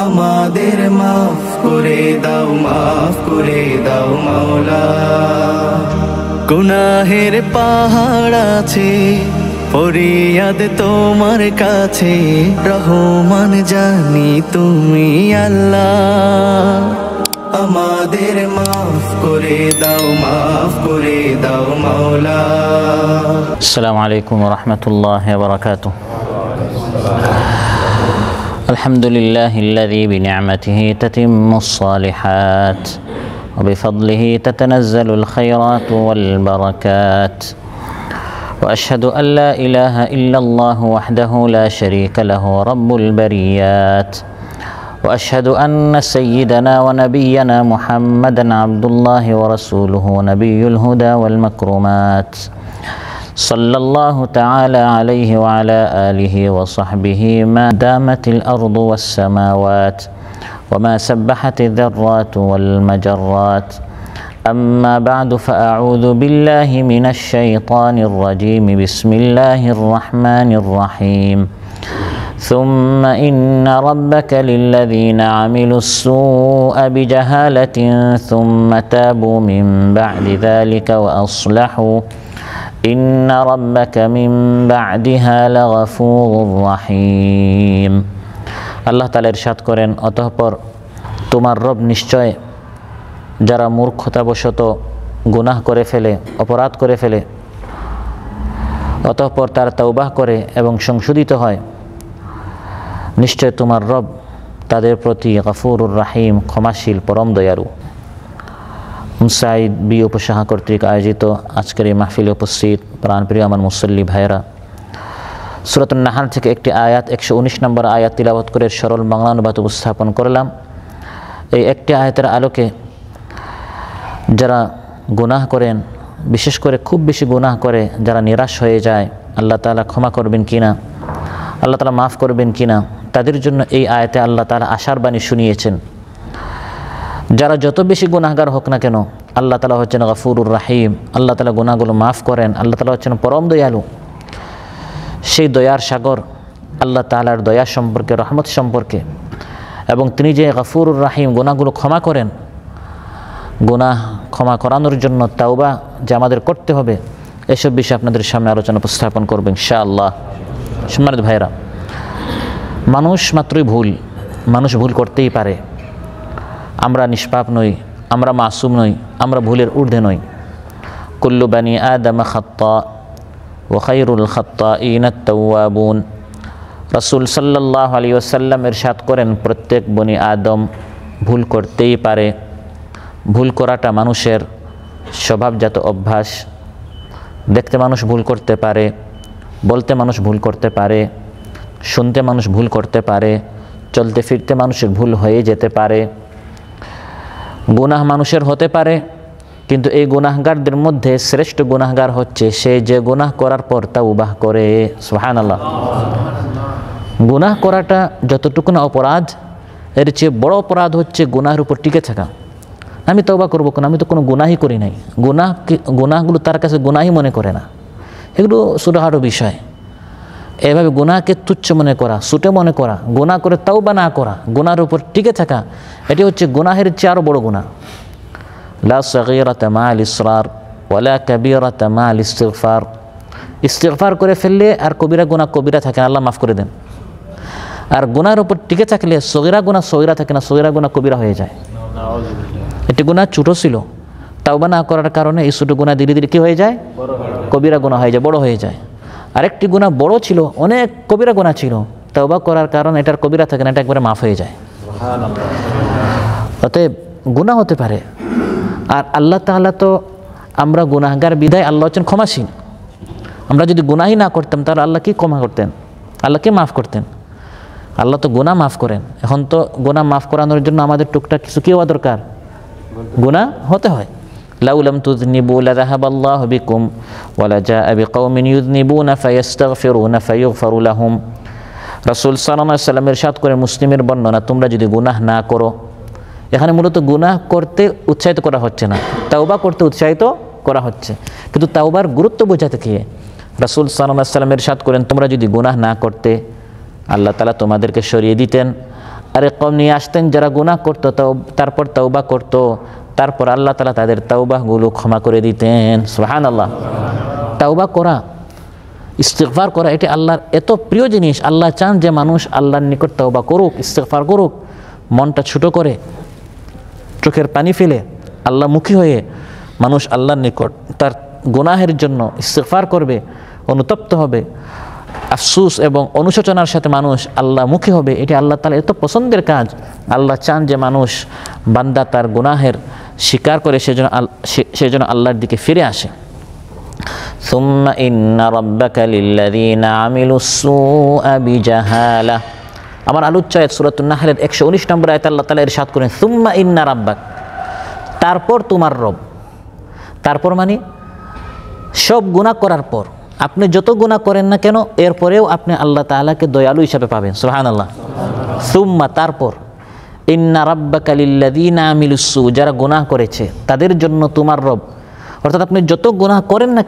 আমাদের মাফ করে দাও মাওলা। গুনাহের পাহাড় আছে, ফরিয়াদ তোমার কাছে, রহমান জানি তুমি আল্লাহ। আমাদের মাফ করে দাও মাওলা। আসসালামু আলাইকুম ওয়া রাহমাতুল্লাহি ওয়া বারাকাতুহু। আলহামদুলিল্লাহিল্লাযী বিনি'মাতিহি তাতিম্মুস সালিহাত ওয়া বিফadlihi তাতানাজ্জালুল খায়রাতু ওয়াল বারাকাত। ওয়া আশহাদু আল লা ইলাহা ইল্লাল্লাহু ওয়াহদাহু লা শারীকা লাহু রাব্বুল বারিয়াত। وأشهد أن سيدنا ونبينا محمدًا عبد الله ورسوله نبي الهدى والمكرمات صلى الله تعالى عليه وعلى آله وصحبه ما دامت الأرض والسماوات وما سبحت الذرات والمجرات. أما بعد فأعوذ بالله من الشيطان الرجيم. بسم الله الرحمن الرحيم. ثم إن ربك للذين عملوا السوء بجهالة ثم تابوا من بعد ذلك وأصلحوا إن ربك من بعدها لغفور رحيم. আল্লাহ তাআলা ইরশাদ করেন, অতঃপর তোমার রব নিশ্চয় যারা মূর্খতাবশত গুনাহ করে ফেলে, অপরাধ করে ফেলে, অতঃপর তারা তাওবাহ করে এবং সংশোধিত হয়, নিশ্চয় তোমার রব তাদের প্রতি গফুরুর রাহিম, ক্ষমাশীল, পরম দয়ালু। মুসাইদ বি উপসাহা কর্তৃক আয়োজিত আজকের এই মাহফিলে উপস্থিত প্রাণপ্রিয় আমার মুসল্লি ভাইরা, সূরাতুন নাহল থেকে একটি আয়াত 119 নম্বর আয়াত তিলাওয়াত করে সরল বাংলা অনুবাদ উপস্থাপন করলাম। এই একটি আয়াতের আলোকে যারা গুনাহ করেন, বিশেষ করে খুব বেশি গুনাহ করে যারা নিরাশ হয়ে যায়, আল্লাহ তাআলা ক্ষমা করবেন কিনা, আল্লাহ তাআলা মাফ করবেন কিনা, তাদের জন্য এই আয়াতে আল্লাহ তাআলা আশার বাণী শুনিয়েছেন। যারা যত বেশি গুনাহগার হোক না কেন, আল্লাহ তাআলা হচ্ছেন গফুরুর রাহিম, আল্লাহ তাআলা গুনাহগুলো মাফ করেন, আল্লাহ তাআলা হচ্ছেন পরম দয়ালু। সেই দয়ার সাগর আল্লাহ তাআলার দয়া সম্পর্কে, রহমত সম্পর্কে, এবং তিনি যে গফুরুর রাহিম, গুনাহগুলো ক্ষমা করেন, গুনাহ ক্ষমা করানোর জন্য তাওবা যে আমাদের করতে হবে, এসব বিষয়ে আপনাদের সামনে আলোচনা উপস্থাপন করব ইনশাআল্লাহ। সম্মানিত ভাইরা, মানুষ মাত্রই ভুল, মানুষ ভুল করতেই পারে। আমরা নিষ্পাপ নই, আমরা মাসুম নই, আমরা ভুলের ঊর্ধ্বে নই। কুল্লু বানি আদম খাত্তা ওয়া খায়রুল খাত্তাইনা আত-তাওয়াবুন। রাসূল সাল্লাল্লাহু আলাইহি ওয়াসাল্লাম ইরশাদ করেন, প্রত্যেক বনি আদম ভুল করতেই পারে। ভুল করাটা মানুষের স্বভাবজাত অভ্যাস। দেখতে মানুষ ভুল করতে পারে, বলতে মানুষ ভুল করতে পারে, শুনতে মানুষ ভুল করতে পারে, চলতে ফিরতে মানুষের ভুল হয়ে যেতে পারে। গুনাহ মানুষের হতে পারে, কিন্তু এই গুনাহগারদের মধ্যে শ্রেষ্ঠ গুনাহগার হচ্ছে সে যে গুনাহ করার পর তাওবাহ করে। সুবহানাল্লাহ। গুনাহ করাটা যতটুকু না অপরাধ, এর চেয়ে বড় অপরাধ হচ্ছে গুনাহের উপর টিকে থাকা। আমি তওবা করবো কেন, আমি তো কোনো গুনাহই করি নাই। গুনাহগুলো তার কাছে গুনাহই মনে করে না, এগুলো ছোটোখাটো বিষয়। এভাবে গুনাহকে তুচ্ছ মনে করা, ছুটে মনে করা, গুনাহ করে তাওবা না করা, গুনাহের উপর টিকে থাকা, এটি হচ্ছে গুনাহের চেয়ে আরও বড় গুনাহ। লা সগীরাতা মা'আল ইসরার ওয়ালা কাবীরাতা মা'আল ইস্তিগফার। ইস্তিগফার করে ফেললে আর কবিরা গুনাহ কবিরা থাকে না, আল্লাহ মাফ করে দেন। আর গুনাহের উপর টিকে থাকলে সগীরা গুনাহ সগীরা থাকে না, সগীরা গুনাহ কবিরা হয়ে যায়। এটি গুনাহ ছোটো ছিল, তাওবা না করার কারণে এই ছোটো গুনাহ ধীরে ধীরে কী হয়ে যায়, কবিরা গুনাহ হয়ে যায়, বড় হয়ে যায়। আরেকটি গুনাহ বড় ছিল, অনেক কবিরা গুনাহ ছিল, তাওবা করার কারণে এটার কবিরা থাকে না, এটা একবারে মাফ হয়ে যায়। অতএব গুনাহ হতে পারে। আর আল্লাহ তাআলা তো, আমরা গুনাহগার বিধায় আল্লাহ হচ্ছেন ক্ষমাশীল। আমরা যদি গুনাহই না করতাম তাহলে আল্লাহ কি ক্ষমা করতেন, আল্লাহ কি মাফ করতেন? আল্লাহ তো গুনাহ মাফ করেন। এখন তো গুনাহ মাফ করানোর জন্য আমাদের টুকটাক কিছু কি হওয়া দরকার, গুনাহ হতে হয়। লাউ লাম তুযনিবু লাযাহাবাল্লাহু বিকুম ওয়া লাজাআ বিকওমিন ইউযনিবুনা ফায়াস্তাগফিরুনা ফায়ুগফারু লাহুম। রাসূল সাল্লাল্লাহু আলাইহি ওয়াসাল্লাম ইরশাদ করে, মুসলিমের বর্ণনা, তোমরা যদি গুনাহ না করো। এখানে মূলত গুনাহ করতে উৎসাহিত করা হচ্ছে না, তাওবা করতে উৎসাহিত করা হচ্ছে। কিন্তু তাওবার গুরুত্ব বোঝাতে গিয়ে রাসূল সাল্লাল্লাহু আলাইহি ওয়াসাল্লাম ইরশাদ করেন, তোমরা যদি গুনাহ না করতে, আল্লাহ তাআলা তোমাদেরকে সরিয়ে দিতেন, আরেক কওম নিয়ে আসতেন যারা গুনাহ করতো, তারপর তওবা করতো, তারপর আল্লাহ তাআলা তাদের তওবাগুলো ক্ষমা করে দিতেন। সুবহানাল্লাহ। তওবা করা, ইস্তিগফার করা, এটি আল্লাহর এত প্রিয় জিনিস। আল্লাহ চান যে মানুষ আল্লাহর নিকট তওবা করুক, ইস্তিগফার করুক, মনটা ছোট করে, চোখের পানি ফেলে আল্লাহমুখী হয়ে মানুষ আল্লাহর নিকট তার গুনাহের জন্য ইস্তিগফার করবে, অনুতপ্ত হবে, আফসোস এবং অনুশোচনার সাথে মানুষ আল্লাহমুখী হবে। এটি আল্লাহ তাআলা এত পছন্দের কাজ। আল্লাহ চান যে মানুষ বান্দা তার গুনাহের স্বীকার করে সেজন্য আল্লাহর দিকে ফিরে আসে। সুম্মা ইন্না রাব্বাকা লিল্লাযীনা আমিলুস সুআ বিজাহালা। আমার আলোচ্য আয়াত সূরাতুন নাহলের 119 নম্বর আয়াতে আল্লাহ তাআলা ইরশাদ করেন, সুম্মা ইন্না রাব্বাক, তারপর তোমার রব। তারপর মানে সব গুনাহ করার পর, আপনি যত গুনাহ করেন না কেন, এরপরেও আপনি আল্লাহ তাআলাকে দয়ালু হিসাবে পাবেন। সুবহানাল্লাহ। সুম্মা, তারপর, ইন্না রাব্বাকা লিল্লাযীনা আমিলুস সু, যারা গুনাহ করেছে তাদের জন্য তোমার রব। অর্থাৎ আপনি যত গুনাহ করেন না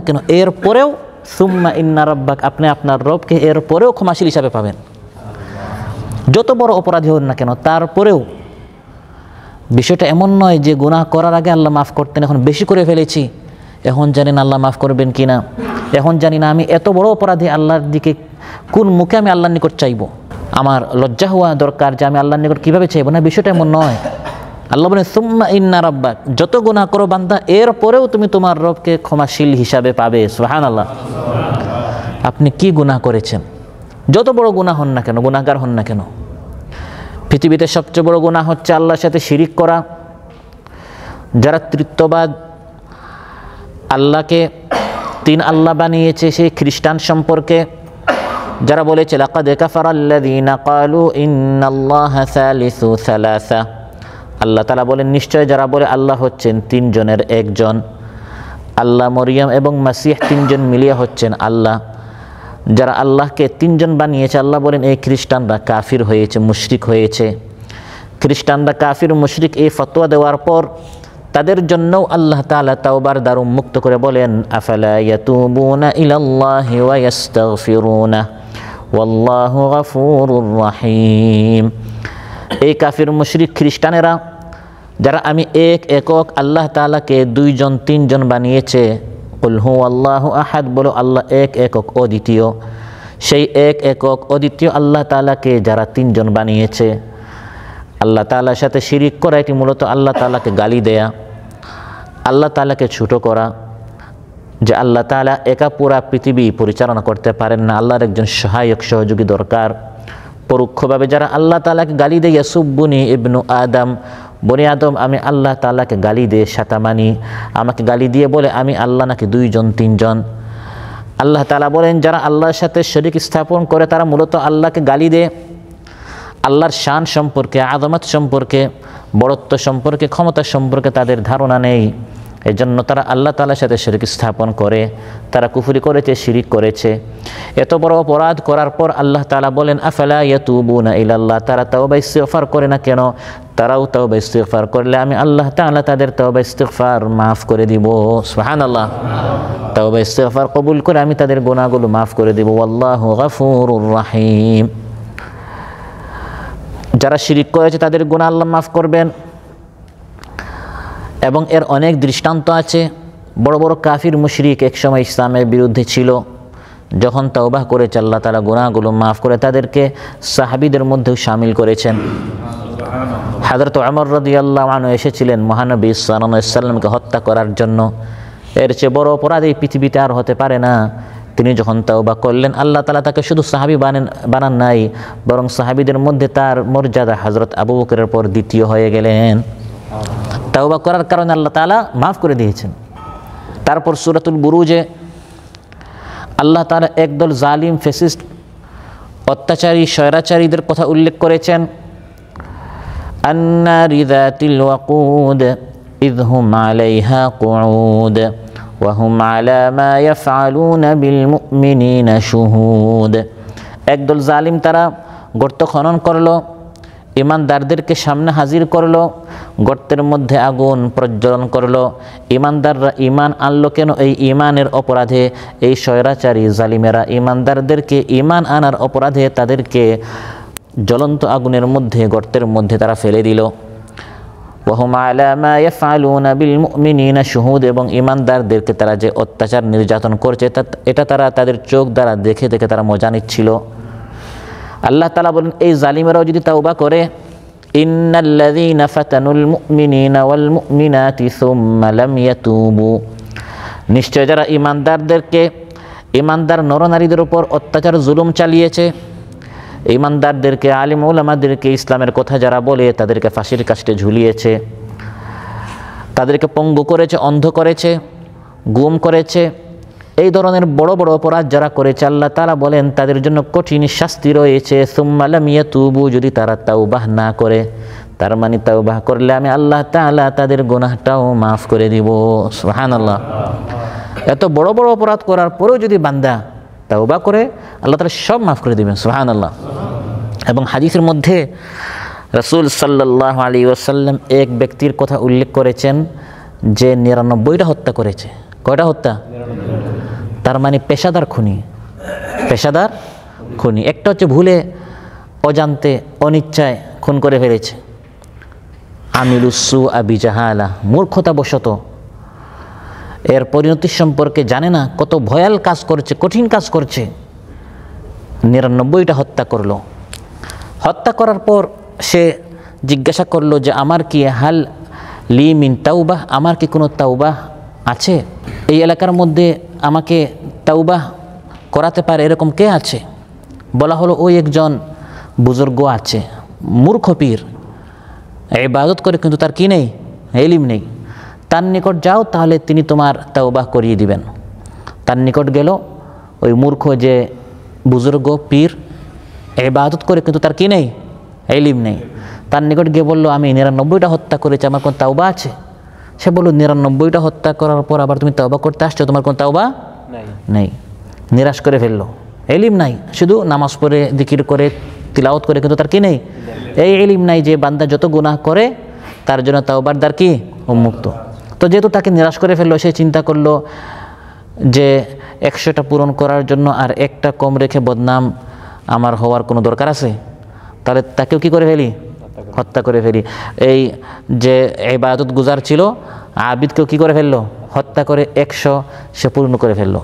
কেন, এরপরেও সুম্মা ইন্না রাব্বাক, আপনি আপনার রবকে এরপরেও ক্ষমাশীল হিসাবে পাবেন। যত বড় অপরাধী হন না কেন, তারপরেও বিষয়টা এমন নয় যে গুনাহ করার আগে আল্লাহ মাফ করতেন, এখন বেশি করে ফেলেছি, এখন জানি না আল্লাহ মাফ করবেন কিনা, এখন জানি না আমি এত বড় অপরাধী, আল্লাহর দিকে কোন মুখে আমি আল্লাহর নিকট চাইব, আমার লজ্জা হওয়া দরকার যে আমি আল্লাহর নিকট কীভাবে চাইব না। বিষয়টা এমন নয়। আল্লাহ বলেন সুম্মা ইন্না রাব্বাক, যত গুনাহ করো বান্দা, এরপরেও তুমি তোমার রবকে ক্ষমাশীল হিসাবে পাবে। সুবহানাল্লাহ। আপনি কি গুনাহ করেছেন, যত বড় গুনাহ হন না কেন, গুনাহগার হন না কেন, পৃথিবীতে সবচেয়ে বড় গুনাহ হচ্ছে আল্লাহর সাথে শিরিক করা। যারা তৃত্ববাদ, আল্লাহকে তিন আল্লাহ বানিয়েছে, সেই খ্রিস্টান সম্পর্কে যারা বলেছে লাকাদ কাফারাল্লাযীনা ক্বালু ইন্নাল্লাহা সালিসু সালাসা, আল্লাহ তাআলা বলেন নিশ্চয় যারা বলে আল্লাহ হচ্ছেন তিনজনের একজন, আল্লাহ, মরিয়ম এবং মাসিহ তিনজন মিলিয়ে হচ্ছেন আল্লাহ, যারা আল্লাহকে তিনজন বানিয়েছে, আল্লাহ বলেন এই খ্রিস্টানরা কাফির হয়েছে, মুশরিক হয়েছে। খ্রিস্টানরা কাফির মুশরিক এই ফতোয়া দেওয়ার পর তাদের জন্যও আল্লাহ তাআলা তাওবার দ্বার উন্মুক্ত করে বলেন আফালা ইয়াতুবুনা ইলাল্লাহি ওয়া ইস্তাগফিরুনা ওয়াল্লাহু গফুরুর রহিম। এই কাফির মুশরিক খ্রিস্টানেরা যারা আমি একক আল্লাহ তাআলাকে দুইজন তিনজন বানিয়েছে, কুল হুয়াল্লাহু আহাদ, বলো আল্লাহ একক অদ্বিতীয়, সেই একক অদ্বিতীয় আল্লাহ তাআলাকে যারা তিনজন বানিয়েছে, আল্লাহ তাআলার সাথে শিরিক করা, এটি মূলত আল্লাহ তাআলাকে গালি দেয়া, আল্লাহ তাআলাকে ছোট করা, যে আল্লাহ তাআলা একা পুরা পৃথিবী পরিচালনা করতে পারেন না, আল্লাহর একজন সহায়ক সহযোগী দরকার। পরোক্ষভাবে যারা আল্লাহ তাআলাকে গালি দেয়, সুব্বুনি ইবনু আদম, বনি আদম, আমি আল্লাহ তাআলাকে গালি দিয়ে শাতামানি, আমাকে গালি দিয়ে বলে আমি আল্লাহ নাকি দুইজন তিনজন। আল্লাহ তাআলা বলেন যারা আল্লাহর সাথে শরীক স্থাপন করে তারা মূলত আল্লাহকে গালি দেয়, আল্লাহর শান সম্পর্কে, আযমত সম্পর্কে, বড়ত্ব সম্পর্কে, ক্ষমতা সম্পর্কে তাদের ধারণা নেই। এজন্য তারা আল্লাহ তাআলার সাথে শরীক স্থাপন করে, তারা কুফরি করেছে, শিরিক করেছে। এত বড় অপরাধ করার পর আল্লাহ তাআলা বলেন আফালা ইয়াতুবুনা ইলাল্লাহ, তারা তাওবা ইস্তিগফার করে না কেন? তারাও তাওবা ইস্তিগফার করলে আমি আল্লাহ তাআলা তাদের তাওবা ইস্তিগফার মাফ করে দিব। সুবহানাল্লাহ। তাওবা ইস্তিগফার কবুল করে আমি তাদের গুনাহগুলো মাফ করে দিব। আল্লাহু গফুরুর রহিম। যারা শিরিক করেছে তাদের গুনাহ আল্লাহ মাফ করবেন। এবং এর অনেক দৃষ্টান্ত আছে। বড় বড় কাফির মুশরিক একসময় ইসলামের বিরুদ্ধে ছিল, যখন তাওবাহ করেছে আল্লাহ তাআলা গুনাহগুলো মাফ করে তাদেরকে সাহাবীদের মধ্যেও শামিল করেছেন। হযরত ওমর রাদিয়াল্লাহু আনহু এসেছিলেন মহানবী সাল্লাল্লাহু আলাইহি ওয়াসাল্লামকে হত্যা করার জন্য। এর চেয়ে বড় অপরাধ এই পৃথিবীতে আর হতে পারে না। তিনি যখন তাওবাহ করলেন, আল্লাহ তাআলা তাকে শুধু সাহাবী বানান নাই, বরং সাহাবীদের মধ্যে তার মর্যাদা হযরত আবু বকরের পর দ্বিতীয় হয়ে গেলেন। তাওবাহ করার কারণে আল্লাহ তাআলা মাফ করে দিয়েছেন। তারপর সূরাতুল বুরুজে আল্লাহ তাআলা একদল জালিম, ফ্যাসিস্ট, অত্যাচারী, স্বৈরাচারীদের কথা উল্লেখ করেছেন। আন্নারি যাতিল ওয়াকুদ ইয হুম আলাইহা কুউদ ওয়া হুম আলা মা ইয়াফআলুনা বিল মুমিনিনা শুহুদ। একদল জালিম তারা গর্ত খনন করলো, ইমানদারদেরকে সামনে হাজির করলো, গর্তের মধ্যে আগুন প্রজ্বলন করলো। ইমানদাররা ইমান আনলো কেন? এই ইমানের অপরাধে এই স্বৈরাচারী জালিমেরা ইমানদারদেরকে ইমান আনার অপরাধে তাদেরকে জ্বলন্ত আগুনের মধ্যে, গর্তের মধ্যে তারা ফেলে দিল। ওয়াহুম আলা মা ইয়াফআলুনা বিল মুমিনিনা শুহুদ, এবং ঈমানদারদেরকে তারা যে অত্যাচার নির্যাতন করছে এটা তারা তাদের চোখ দ্বারা দেখে দেখে তারা মজা নিচ্ছিল। আল্লাহ তাআলা বলেন, এই জালিমেরাও যদি তাওবা করে, ইন্নাল্লাযীনা ফাতানুল মুমিনিনা ওয়াল মুমিনাতি সুম্মা লাম ইয়াতুবু, নিশ্চয় যারা ঈমানদার নরনারীদের উপর অত্যাচার জুলুম চালিয়েছে, ঈমানদারদেরকে, আলিম উলামাদেরকে ইসলামের কথা যারা বলে তাদেরকে ফাঁসির কাস্টে ঝুলিয়েছে, তাদেরকে পঙ্গু করেছে, অন্ধ করেছে, গুম করেছে, এই ধরনের বড় বড় অপরাধ যারা করেছে আল্লাহ তাআলা বলেন তাদের জন্য কঠিন শাস্তি রয়েছে। সুম্মা লাম ইয়াতুবু, যদি তারা তাওবাহ না করে, তার মানে তাওবাহ করলে আমি আল্লাহ তাআলা তাদের গুনাহটাও মাফ করে দিব। সুবহানাল্লাহ। এত বড় বড় অপরাধ করার পরেও যদি বান্দা তাওবা করে, আল্লাহ তাআলা সব মাফ করে দিবেন। সুবহানাল্লাহ। এবং হাদিসের মধ্যে রাসূল সাল্লাল্লাহু আলাইহি ওয়াসাল্লাম এক ব্যক্তির কথা উল্লেখ করেছেন যে ৯৯টা হত্যা করেছে। কয়টা হত্যা? তার মানে পেশাদার খুনি। একটা হচ্ছে ভুলে, অজান্তে, অনিচ্ছায় খুন করে ফেলেছে। আমিলুসু আবি জাহালা, মূর্খতাবশত, এর পরিণতি সম্পর্কে জানে না, কত ভয়াল কাজ করছে, কঠিন কাজ করছে, ৯৯টা হত্যা করলো। হত্যা করার পর সে জিজ্ঞাসা করলো যে আমার কি হাল লি মিন তাওবাহ, আমার কি কোনো তাওবাহ আছে? এই এলাকার মধ্যে আমাকে তাওবাহ করাতে পারে এরকম কে আছে? বলা হলো ওই একজন বুজুর্গ আছে, মূর্খ পীর, ইবাদত করে কিন্তু তার কি নেই, ইলম নেই, তার নিকট যাও, তাহলে তিনি তোমার তাওবাহ করিয়ে দিবেন। তার নিকট গেল ওই মূর্খ যে বুজুর্গ পীর, ইবাদত করে কিন্তু তার কি নেই, ইলম নেই। তার নিকট গিয়ে বলল, আমি ৯৯টা হত্যা করেছি, আমার কোন তাওবা আছে? সে বলল, ৯৯টা হত্যা করার পর আবার তুমি তাওবা করতে আসছো, তোমার কোন তাওবা নেই। নিরাশ করে ফেললো, ইলম নাই, শুধু নামাজ পড়ে, জিকির করে, তিলাওয়াত করে, কিন্তু তার কি নেই, এই ইলম নাই যে বান্দা যত গুনাহ করে তার জন্য তাওবার দ্বার কি উন্মুক্ত। তো যেহেতু তাকে নিরাশ করে ফেললো, সে চিন্তা করলো যে ১০০টা পূরণ করার জন্য আর একটা কম রেখে বদনাম আমার হওয়ার কোনো দরকার আছে? তাহলে তাকেও কি করে ফেলি, হত্যা করে ফেলি। এই যে ইবাদত গুজার ছিল আবিদকেও কি করে ফেললো, হত্যা করে ১০০ সে পূর্ণ করে ফেললো।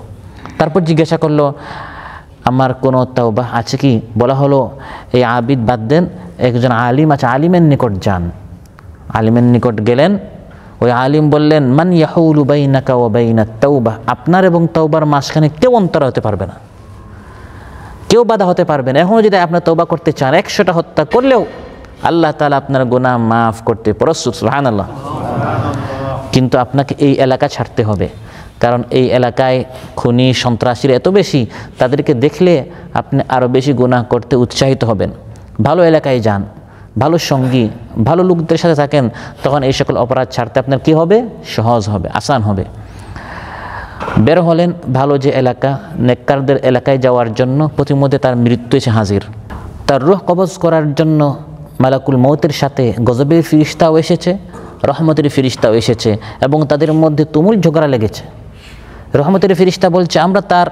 তারপর জিজ্ঞাসা করলো, আমার কোনো তাওবাহ আছে কি? বলা হলো, এই আবিদ বাদ দেন, একজন আলিম আছে, আলিমের নিকট যান। আলিমের নিকট গেলেন, ওই আলিম বললেন, মান ইয়াহুলু বাইনাকা ওয়া বাইনাত তাওবাহ, আপনার এবং তাওবার মাঝখানে কেউ অন্তর হতে পারবে না, কেউ বাধা হতে পারবে না। এখনও যদি আপনার তওবা করতে চান, ১০০টা হত্যা করলেও আল্লাহ তাআলা আপনার গুনাহ মাফ করতে প্রস্তুত। সুবহানাল্লাহ। কিন্তু আপনাকে এই এলাকা ছাড়তে হবে, কারণ এই এলাকায় খুনি সন্ত্রাসীরা এত বেশি, তাদেরকে দেখলে আপনি আরও বেশি গুনাহ করতে উৎসাহিত হবেন। ভালো এলাকায় যান, ভালো সঙ্গী, ভালো লোকদের সাথে থাকেন, তখন এই সকল অপরাধ ছাড়তে আপনার কি হবে, সহজ হবে, আসান হবে। বের হলেন ভালো যে এলাকা, নেককারদের এলাকায় যাওয়ার জন্য। প্রতিমধ্যে তার মৃত্যু এসে হাজির। তার রূহ কবজ করার জন্য মালাকুল মউতের সাথে গজবের ফিরিস্তাও এসেছে, রহমতের ফিরিস্তাও এসেছে, এবং তাদের মধ্যে তুমুল ঝগড়া লেগেছে। রহমতের ফিরিস্তা বলছে, আমরা তার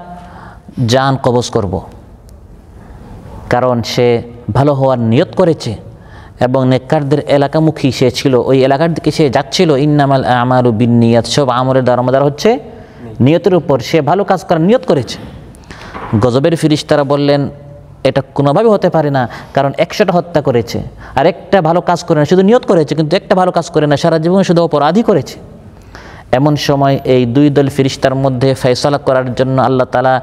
জান কবজ করব, কারণ সে ভালো হওয়ার নিয়ত করেছে এবং নেককারদের এলাকামুখী সে ছিল, ওই এলাকার দিকে সে যাচ্ছিল। ইন্নামাল আমালু বিন্নিয়াত, সব আমলের দারোমদার হচ্ছে নিয়তের উপর, সে ভালো কাজ করার নিয়ত করেছে। গজবের ফিরিস্তারা বললেন, এটা কোনোভাবে হতে পারে না, কারণ ১০০টা হত্যা করেছে আর একটা ভালো কাজ করে না, শুধু নিয়ত করেছে কিন্তু একটা ভালো কাজ করে না, সারা জীবন শুধু অপরাধী করেছে। এমন সময় এই দুই দল ফিরিস্তার মধ্যে ফয়সালা করার জন্য আল্লাহ তাআলা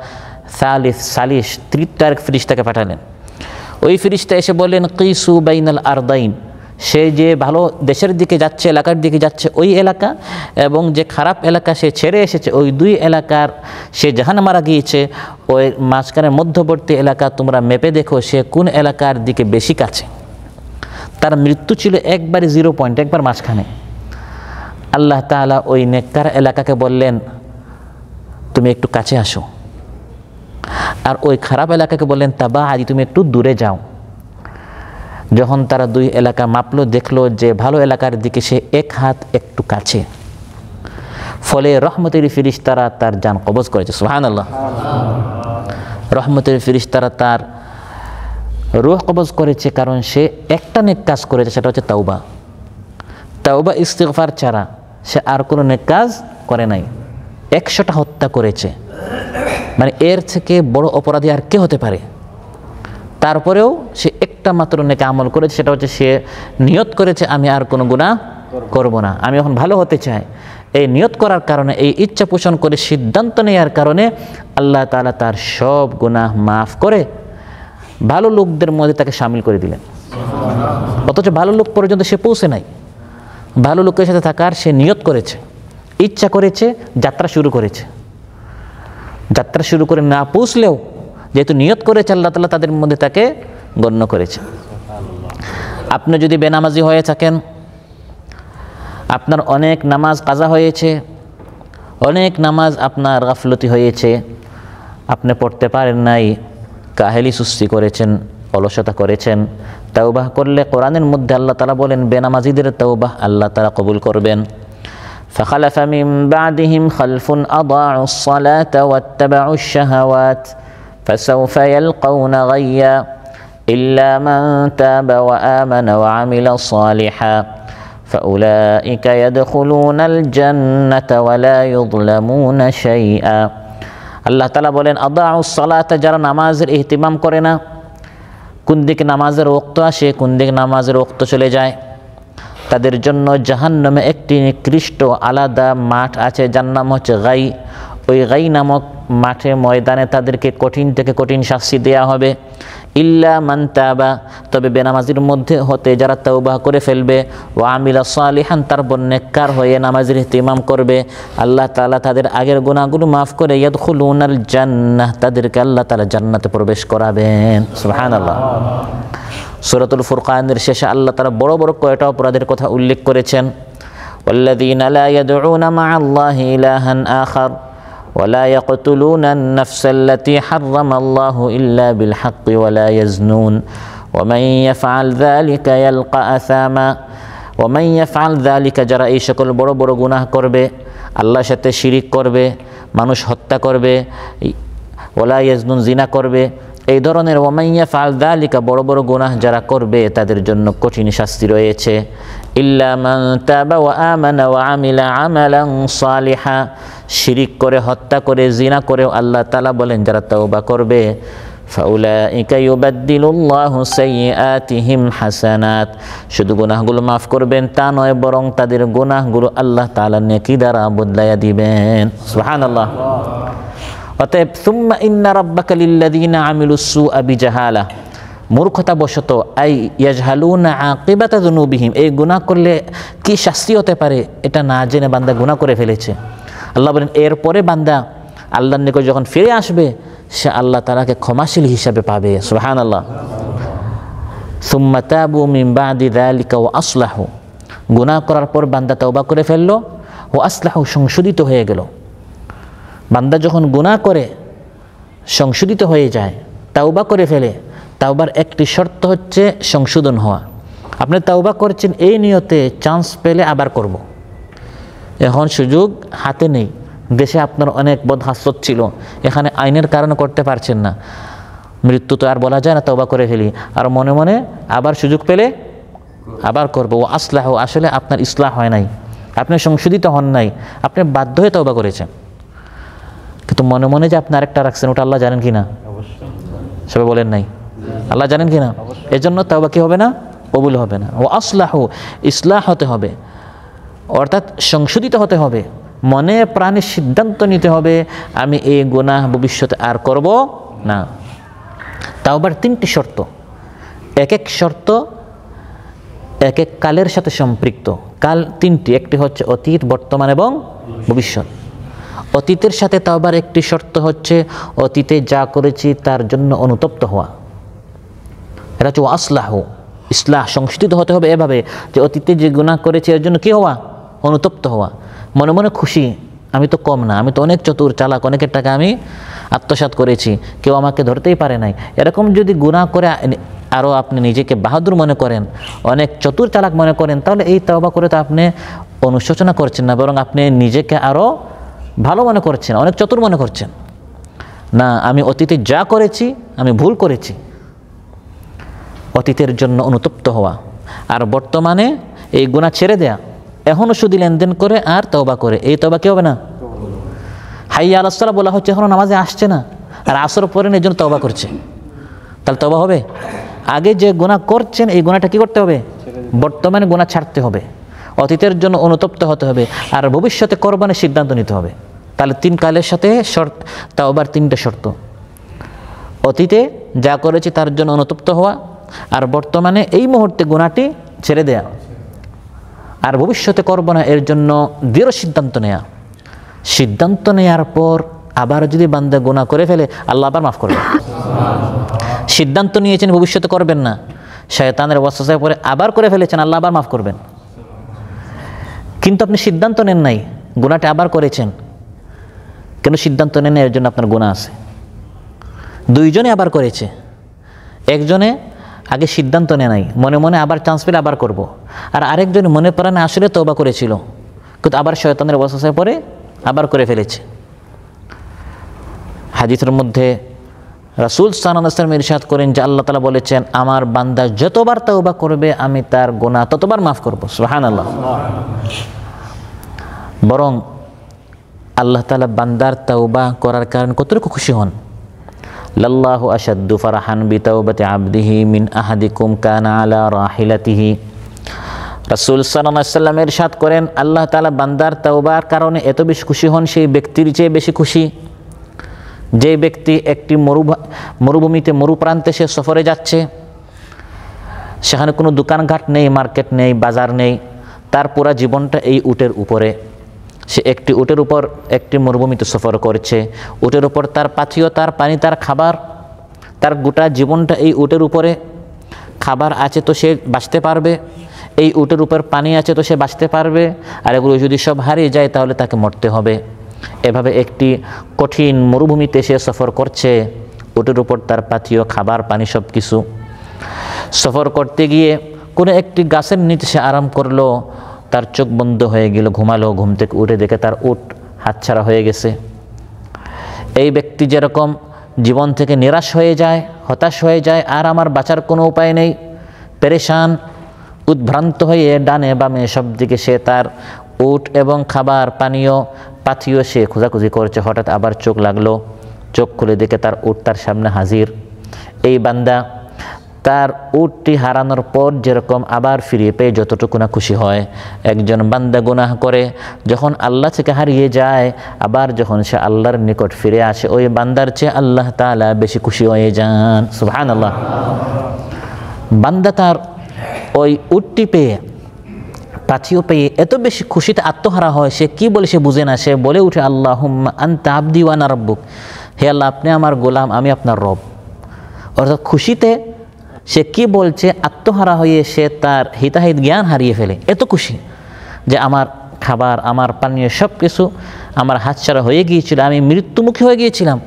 সালিস তৃতীয় এক ফিরিস্তাকে পাঠালেন। ওই ফিরিস্তা এসে বললেন, কিসু বাইনাল আরদাইন, সে যে ভালো দেশের দিকে যাচ্ছে, এলাকার দিকে যাচ্ছে ওই এলাকা, এবং যে খারাপ এলাকা সে ছেড়ে এসেছে ওই দুই এলাকার সে জাহান্নামে মারা গিয়েছে, ওই মাঝখানের মধ্যবর্তী এলাকা তোমরা মেপে দেখো সে কোন এলাকার দিকে বেশি কাছে। তার মৃত্যু ছিল একবারে 0 পয়েন্ট, একবার মাঝখানে। আল্লাহ তাআলা ওই নেককার এলাকাকে বললেন, তুমি একটু কাছে আসো, আর ওই খারাপ এলাকাকে বললেন, তাবা আদি, তুমি একটু দূরে যাও। যখন তারা দুই এলাকা মাপলো, দেখলো যে ভালো এলাকার দিকে সে এক হাত একটু কাছে, ফলে রহমতের ফিরিস্তারা তার জান কবজ করেছে। সুবহানাল্লাহ। রহমতের ফিরিস্তারা তার রূহ কবজ করেছে কারণ সে একটা নেক কাজ করেছে, সেটা হচ্ছে তাওবা। তাওবা ইস্তিগফার ছাড়া সে আর কোনো নেক কাজ করে নাই। 100টা হত্যা করেছে, মানে এর থেকে বড় অপরাধী আর কে হতে পারে? তারপরেও সে একটা মাত্র নেক আমল করেছে, সেটা হচ্ছে সে নিয়ত করেছে আমি আর কোনো গুনাহ করব না, আমি এখন ভালো হতে চাই। এই নিয়ত করার কারণে, এই ইচ্ছা পোষণ করে সিদ্ধান্ত নেওয়ার কারণে আল্লাহ তাআলা তার সব গুনাহ মাফ করে ভালো লোকদের মধ্যে তাকে শামিল করে দিলেন। অথচ ভালো লোক পর্যন্ত সে পৌঁছে নাই, ভালো লোকের সাথে থাকার সে নিয়ত করেছে, ইচ্ছা করেছে, যাত্রা শুরু করেছে। যাত্রা শুরু করে না পৌঁছলেও যেহেতু নিয়ত করেছে, আল্লাহ তাআলা তাদের মধ্যে তাকে গণ্য করেছে। আপনি যদি বেনামাজি হয়ে থাকেন, আপনার অনেক নামাজ কাজা হয়েছে, অনেক নামাজ আপনার গাফলতি হয়েছে, আপনি পড়তে পারেন নাই, কাহেলি সুস্তি করেছেন, অলসতা করেছেন, তাওবাহ করলে কোরআনের মধ্যে আল্লাহ তাআলা বলেন বেনামাজিদের তাওবাহ আল্লাহ তাআলা কবুল করবেন। فخلف من بعدهم خلف أضاعوا الصلاة واتبعوا الشهوات فسوف يلقون غيا إلا من تاب وآمن وعمل صالحا فأولئك يدخلون الجنة ولا يظلمون شيئا। আল্লাহ তাআলা বলেন আদাউস সালাত, যারা নামাজের ইহতিমাম করে না, কোন দিকে নামাজের ওয়াক্ত আসে, কোন দিকে নামাজের ওয়াক্ত চলে যায়, তাদের জন্য জাহান্নামে একটি নিকৃষ্ট আলাদা মাঠ আছে, যার নাম হচ্ছে গাই। ওই গাই নামক মাঠে, ময়দানে তাদেরকে কঠিন থেকে কঠিন শাস্তি দেয়া হবে। ইল্লা মান তাবা, তবে বেনামাজির মধ্যে হতে যারা তাওবাহ করে ফেলবে, ওয়া আমিলা সালিহান, তারপর নেককার হয়ে নামাজের ইহতিমাম করবে, আল্লাহ তাআলা তাদের আগের গুনাহগুলো মাফ করে ইয়াদখুলুনাল জান্নাহ, তাদেরকে আল্লাহ তাআলা জান্নাতে প্রবেশ করাবেন। সুবহানাল্লাহ। সূরাতুল ফুরকানের শেষে আল্লাহ তাআলা বড় বড় কয়টা অপরাধের কথা উল্লেখ করেছেন। ওয়াল্লাযীনা লা ইয়াদউনা মা'আল্লাহি ইলাহান আখার ولا يقتلون النفس التي حرم الله إلا بالحق ولا يزنون ومن يفعل ذلك يلقى أثاما ومن يفعل ذلك যারা এই সকল বড় বড় গুনাহ করবে, আল্লাহর সাথে শিরিক করবে, মানুষ হত্যা করবে, ওয়ালা ইয়াজনুন, জিনা করবে, এই ধরনের ওয়ামান ইয়াফআল যালিকা বড় বড় গুনাহ যারা করবে তাদের জন্য কঠিন শাস্তি রয়েছে। ইল্লা মান তাবা ওয়া আমানা ওয়া আমিলা আমালান সালিহা, শিরিক করে, হত্যা করে, জিনা করে আল্লাহ তাআলা বলেন যারা তাওবা করবে, ফাউলাইকা ইউবাদদিলুল্লাহু সাইয়্যাতিহিম হাসানাত, শুধু গুনাহগুলো মাফ করবেন তা নয়, বরং তাদের গুনাহগুলো আল্লাহ তাআলা নেকি দ্বারা বদলাইয়া দিবেন। সুবহানাল্লাহ। অতএব সুম্মা ইন্না রাব্বাকা লিল্লাযীনা আমিলুস সুআ বিজাহালা, মূর্খতা বশত, আই ইয়াজহালুনা আকিবাতা যুনুবিহিম, এই গুনাহ করলে কি শাস্তি হতে পারে এটা না জেনে বান্দা গুনাহ করে ফেলেছে। আল্লাহ বলেন এরপরে বান্দা আল্লাহর নিকট যখন ফিরে আসবে, সে আল্লাহ তাআলাকে ক্ষমাশীল হিসাবে পাবে। সুবহানাল্লাহ। সুম্মা তাবু মিন বাদি যালিকা ওয়া আসলাহু, গুনাহ করার পর বান্দা তওবা করে ফেললো, ওয়া আসলাহু, সংশোধিত হয়ে গেল। বান্দা যখন গুনাহ করে সংশোধিত হয়ে যায়, তাওবা করে ফেলে, তাওবার একটি শর্ত হচ্ছে সংশোধন হওয়া। আপনি তাওবা করছেন এই নিয়তে চান্স পেলে আবার করব, এখন সুযোগ হাতে নেই, দেশে আপনার অনেক বদহাসত ছিল, এখানে আইনের কারণে করতে পারছেন না, মৃত্যু তো আর বলা যায় না, তওবা করে ফেলি, আর মনে মনে আবার সুযোগ পেলে আবার করব। ও আসলাহ, আসলে আপনার ইসলাহ হয় নাই, আপনি সংশোধিত হন নাই, আপনি বাধ্য হয়ে তওবা করেছেন, কিন্তু মনে মনে যে আপনি আরেকটা রাখছেন ওটা আল্লাহ জানেন কি না? সবাই বলেন নাই, আল্লাহ জানেন কি না? এজন্য তওবা কি হবে না? কবুল হবে না। ও আসলাহ, ইসলাহ হতে হবে, অর্থাৎ সংশোধিত হতে হবে, মনে প্রাণে সিদ্ধান্ত নিতে হবে আমি এই গুনাহ ভবিষ্যতে আর করব না। তাওবার তিনটি শর্ত, এক এক শর্ত এক এক কালের সাথে সম্পৃক্ত। কাল তিনটি, একটি হচ্ছে অতীত, বর্তমান এবং ভবিষ্যৎ। অতীতের সাথে তাওবার একটি শর্ত হচ্ছে অতীতে যা করেছি তার জন্য অনুতপ্ত হওয়া, এটা হচ্ছে আসলাহ, ইসলাহ, সংশোধিত হতে হবে এভাবে যে অতীতে যে গুনাহ করেছি এর জন্য কী হওয়া? অনুতপ্ত হওয়া, মনে মনে খুশি আমি তো কম না, আমি তো অনেক চতুর চালাক, অনেকের টাকা আমি আত্মসাৎ করেছি, কেউ আমাকে ধরতেই পারে নাই, এরকম যদি গুনাহ করে আরও আপনি নিজেকে বাহাদুর মনে করেন, অনেক চতুর চালাক মনে করেন, তাহলে এই তওবা করে তো আপনি অনুশোচনা করছেন না, বরং আপনি নিজেকে আরও ভালো মনে করছেন, অনেক চতুর মনে করছেন। না, আমি অতীতে যা করেছি আমি ভুল করেছি, অতীতের জন্য অনুতপ্ত হওয়া, আর বর্তমানে এই গুনাহ ছেড়ে দেয়া, এখনও শুধু লেনদেন করে আর তওবা করে, এই তওবা কি হবে না? হাইয়া আলাস সালাহ বলা হচ্ছে, এখনও নামাজে আসছে না আর আসর পরে এই জন্য তওবা করছে, তাহলে তওবা হবে? আগে যে গুনাহ করছেন এই গুনাহটা কি করতে হবে? বর্তমানে গুনাহ ছাড়তে হবে, অতীতের জন্য অনুতপ্ত হতে হবে, আর ভবিষ্যতে করবানের সিদ্ধান্ত নিতে হবে। তাহলে 3 কালের সাথে শর্ত, তওবার 3টা শর্ত: অতীতে যা করেছি তার জন্য অনুতপ্ত হওয়া, আর বর্তমানে এই মুহূর্তে গুনাহটি ছেড়ে দেয়া, আর ভবিষ্যতে করব না এর জন্য দৃঢ় সিদ্ধান্ত নেয়া। সিদ্ধান্ত নেয়ার পর আবার যদি বান্দা গুনাহ করে ফেলে, আল্লাহ আবার মাফ করবেন। সিদ্ধান্ত নিয়েছেন ভবিষ্যতে করবেন না, শয়তানের ওয়াসওয়াসায় পরে আবার করে ফেলেছেন, আল্লাহ আবার মাফ করবেন। কিন্তু আপনি সিদ্ধান্ত নেন নাই, গুনাহটা আবার করেছেন, কেন সিদ্ধান্ত নেন এর জন্য আপনার গুনাহ আছে। দুইজনে আবার করেছে, একজনে আগে সিদ্ধান্ত নেয় নাই, মনে মনে আবার চান্স পেলে আবার করব, আর আরেকজন মনে প্রাণে আসলে তওবা করেছিল, কিন্তু আবার শয়তানের ওয়াসওয়াসায় পরে আবার করে ফেলেছে। হাদিসের মধ্যে রাসূল সাল্লাল্লাহু আলাইহি ওয়াসাল্লাম ইরশাদ করেন যে আল্লাহ তাআলা বলেছেন, আমার বান্দা যতবার তওবা করবে আমি তার গুনাহ ততবার মাফ করব। সুবহানাল্লাহ। বরং আল্লাহ তাআলা বান্দার তওবা করার কারণে কতটুকু খুশি হন। লাল্লাহু আশাদ্দু ফারহান বিতাওবাতি আবদিহি মিন আহাদিকুম কানা আলা রাহিলাতিহি। রাসূল সাল্লাল্লাহু আলাইহি ওয়াসাল্লাম ইরশাদ করেন, আল্লাহ তাআলা বান্দার তওবার কারণে এত বেশি খুশি হন, সেই ব্যক্তির চেয়ে বেশি খুশি যে ব্যক্তি একটি মরুভূমিতে, মরুপ্রান্তে সে সফরে যাচ্ছে, সেখানে কোনো দোকানঘাট নেই, মার্কেট নেই, বাজার নেই, তার পুরা জীবনটা এই উটের উপরে। সে একটি উটের উপর একটি মরুভূমিতে সফর করছে, উটের উপর তার পাথিও, তার পানি, তার খাবার, তার গোটা জীবনটা এই উটের উপরে। খাবার আছে তো সে বাঁচতে পারবে, এই উটের উপর পানি আছে তো সে বাঁচতে পারবে, আর এগুলো যদি সব হারিয়ে যায় তাহলে তাকে মরতে হবে। এভাবে একটি কঠিন মরুভূমিতে সে সফর করছে, উটের উপর তার পাথিও, খাবার, পানি সব কিছু। সফর করতে গিয়ে কোনো একটি গাছের নিচে সে আরাম করলো, তার চোখ বন্ধ হয়ে গেল, ঘুমালো, ঘুম থেকে উঠে দেখে তার উট হাতছাড়া হয়ে গেছে। এই ব্যক্তি যেরকম জীবন থেকে নিরাশ হয়ে যায়, হতাশ হয়ে যায়, আর আমার বাঁচার কোনো উপায় নেই, পেরেশান, উদ্ভ্রান্ত হয়ে ডানে বামে সব দিকে সে তার উট এবং খাবার, পানীয়, পাথিও সে খোঁজাখুঁজি করছে। হঠাৎ আবার চোখ লাগলো, চোখ খুলে দেখে তার উট তার সামনে হাজির। এই বান্দা তার উটটি হারানোর পর যেরকম আবার ফিরিয়ে পেয়ে যতটুকু না খুশি হয়, একজন বান্দা গুনাহ করে যখন আল্লাহ থেকে হারিয়ে যায়, আবার যখন সে আল্লাহর নিকট ফিরে আসে, ওই বান্দার চেয়ে আল্লাহ তাআলা বেশি খুশি হয়ে যান। সুবহানাল্লাহ। বান্দা তার ওই উটটি পেয়ে, পাথিও পেয়ে এত বেশি খুশিতে আত্মহারা হয়, সে কি বলে সে বুঝে না, সে বলে উঠে, আল্লাহুম্মা আনতা আবদি ওয়া আনা রাব্বুক, হে আল্লাহ আপনি আমার গোলাম, আমি আপনার রব। অর্থাৎ খুশিতে সে কি বলছে, আত্মহারা হয়ে সে তার হিতাহিত জ্ঞান হারিয়ে ফেলে, এত খুশি যে আমার খাবার, আমার পানীয় সব কিছু আমার হাতছাড়া হয়ে গিয়েছিল, আমি মৃত্যুমুখী হয়ে গিয়েছিলাম,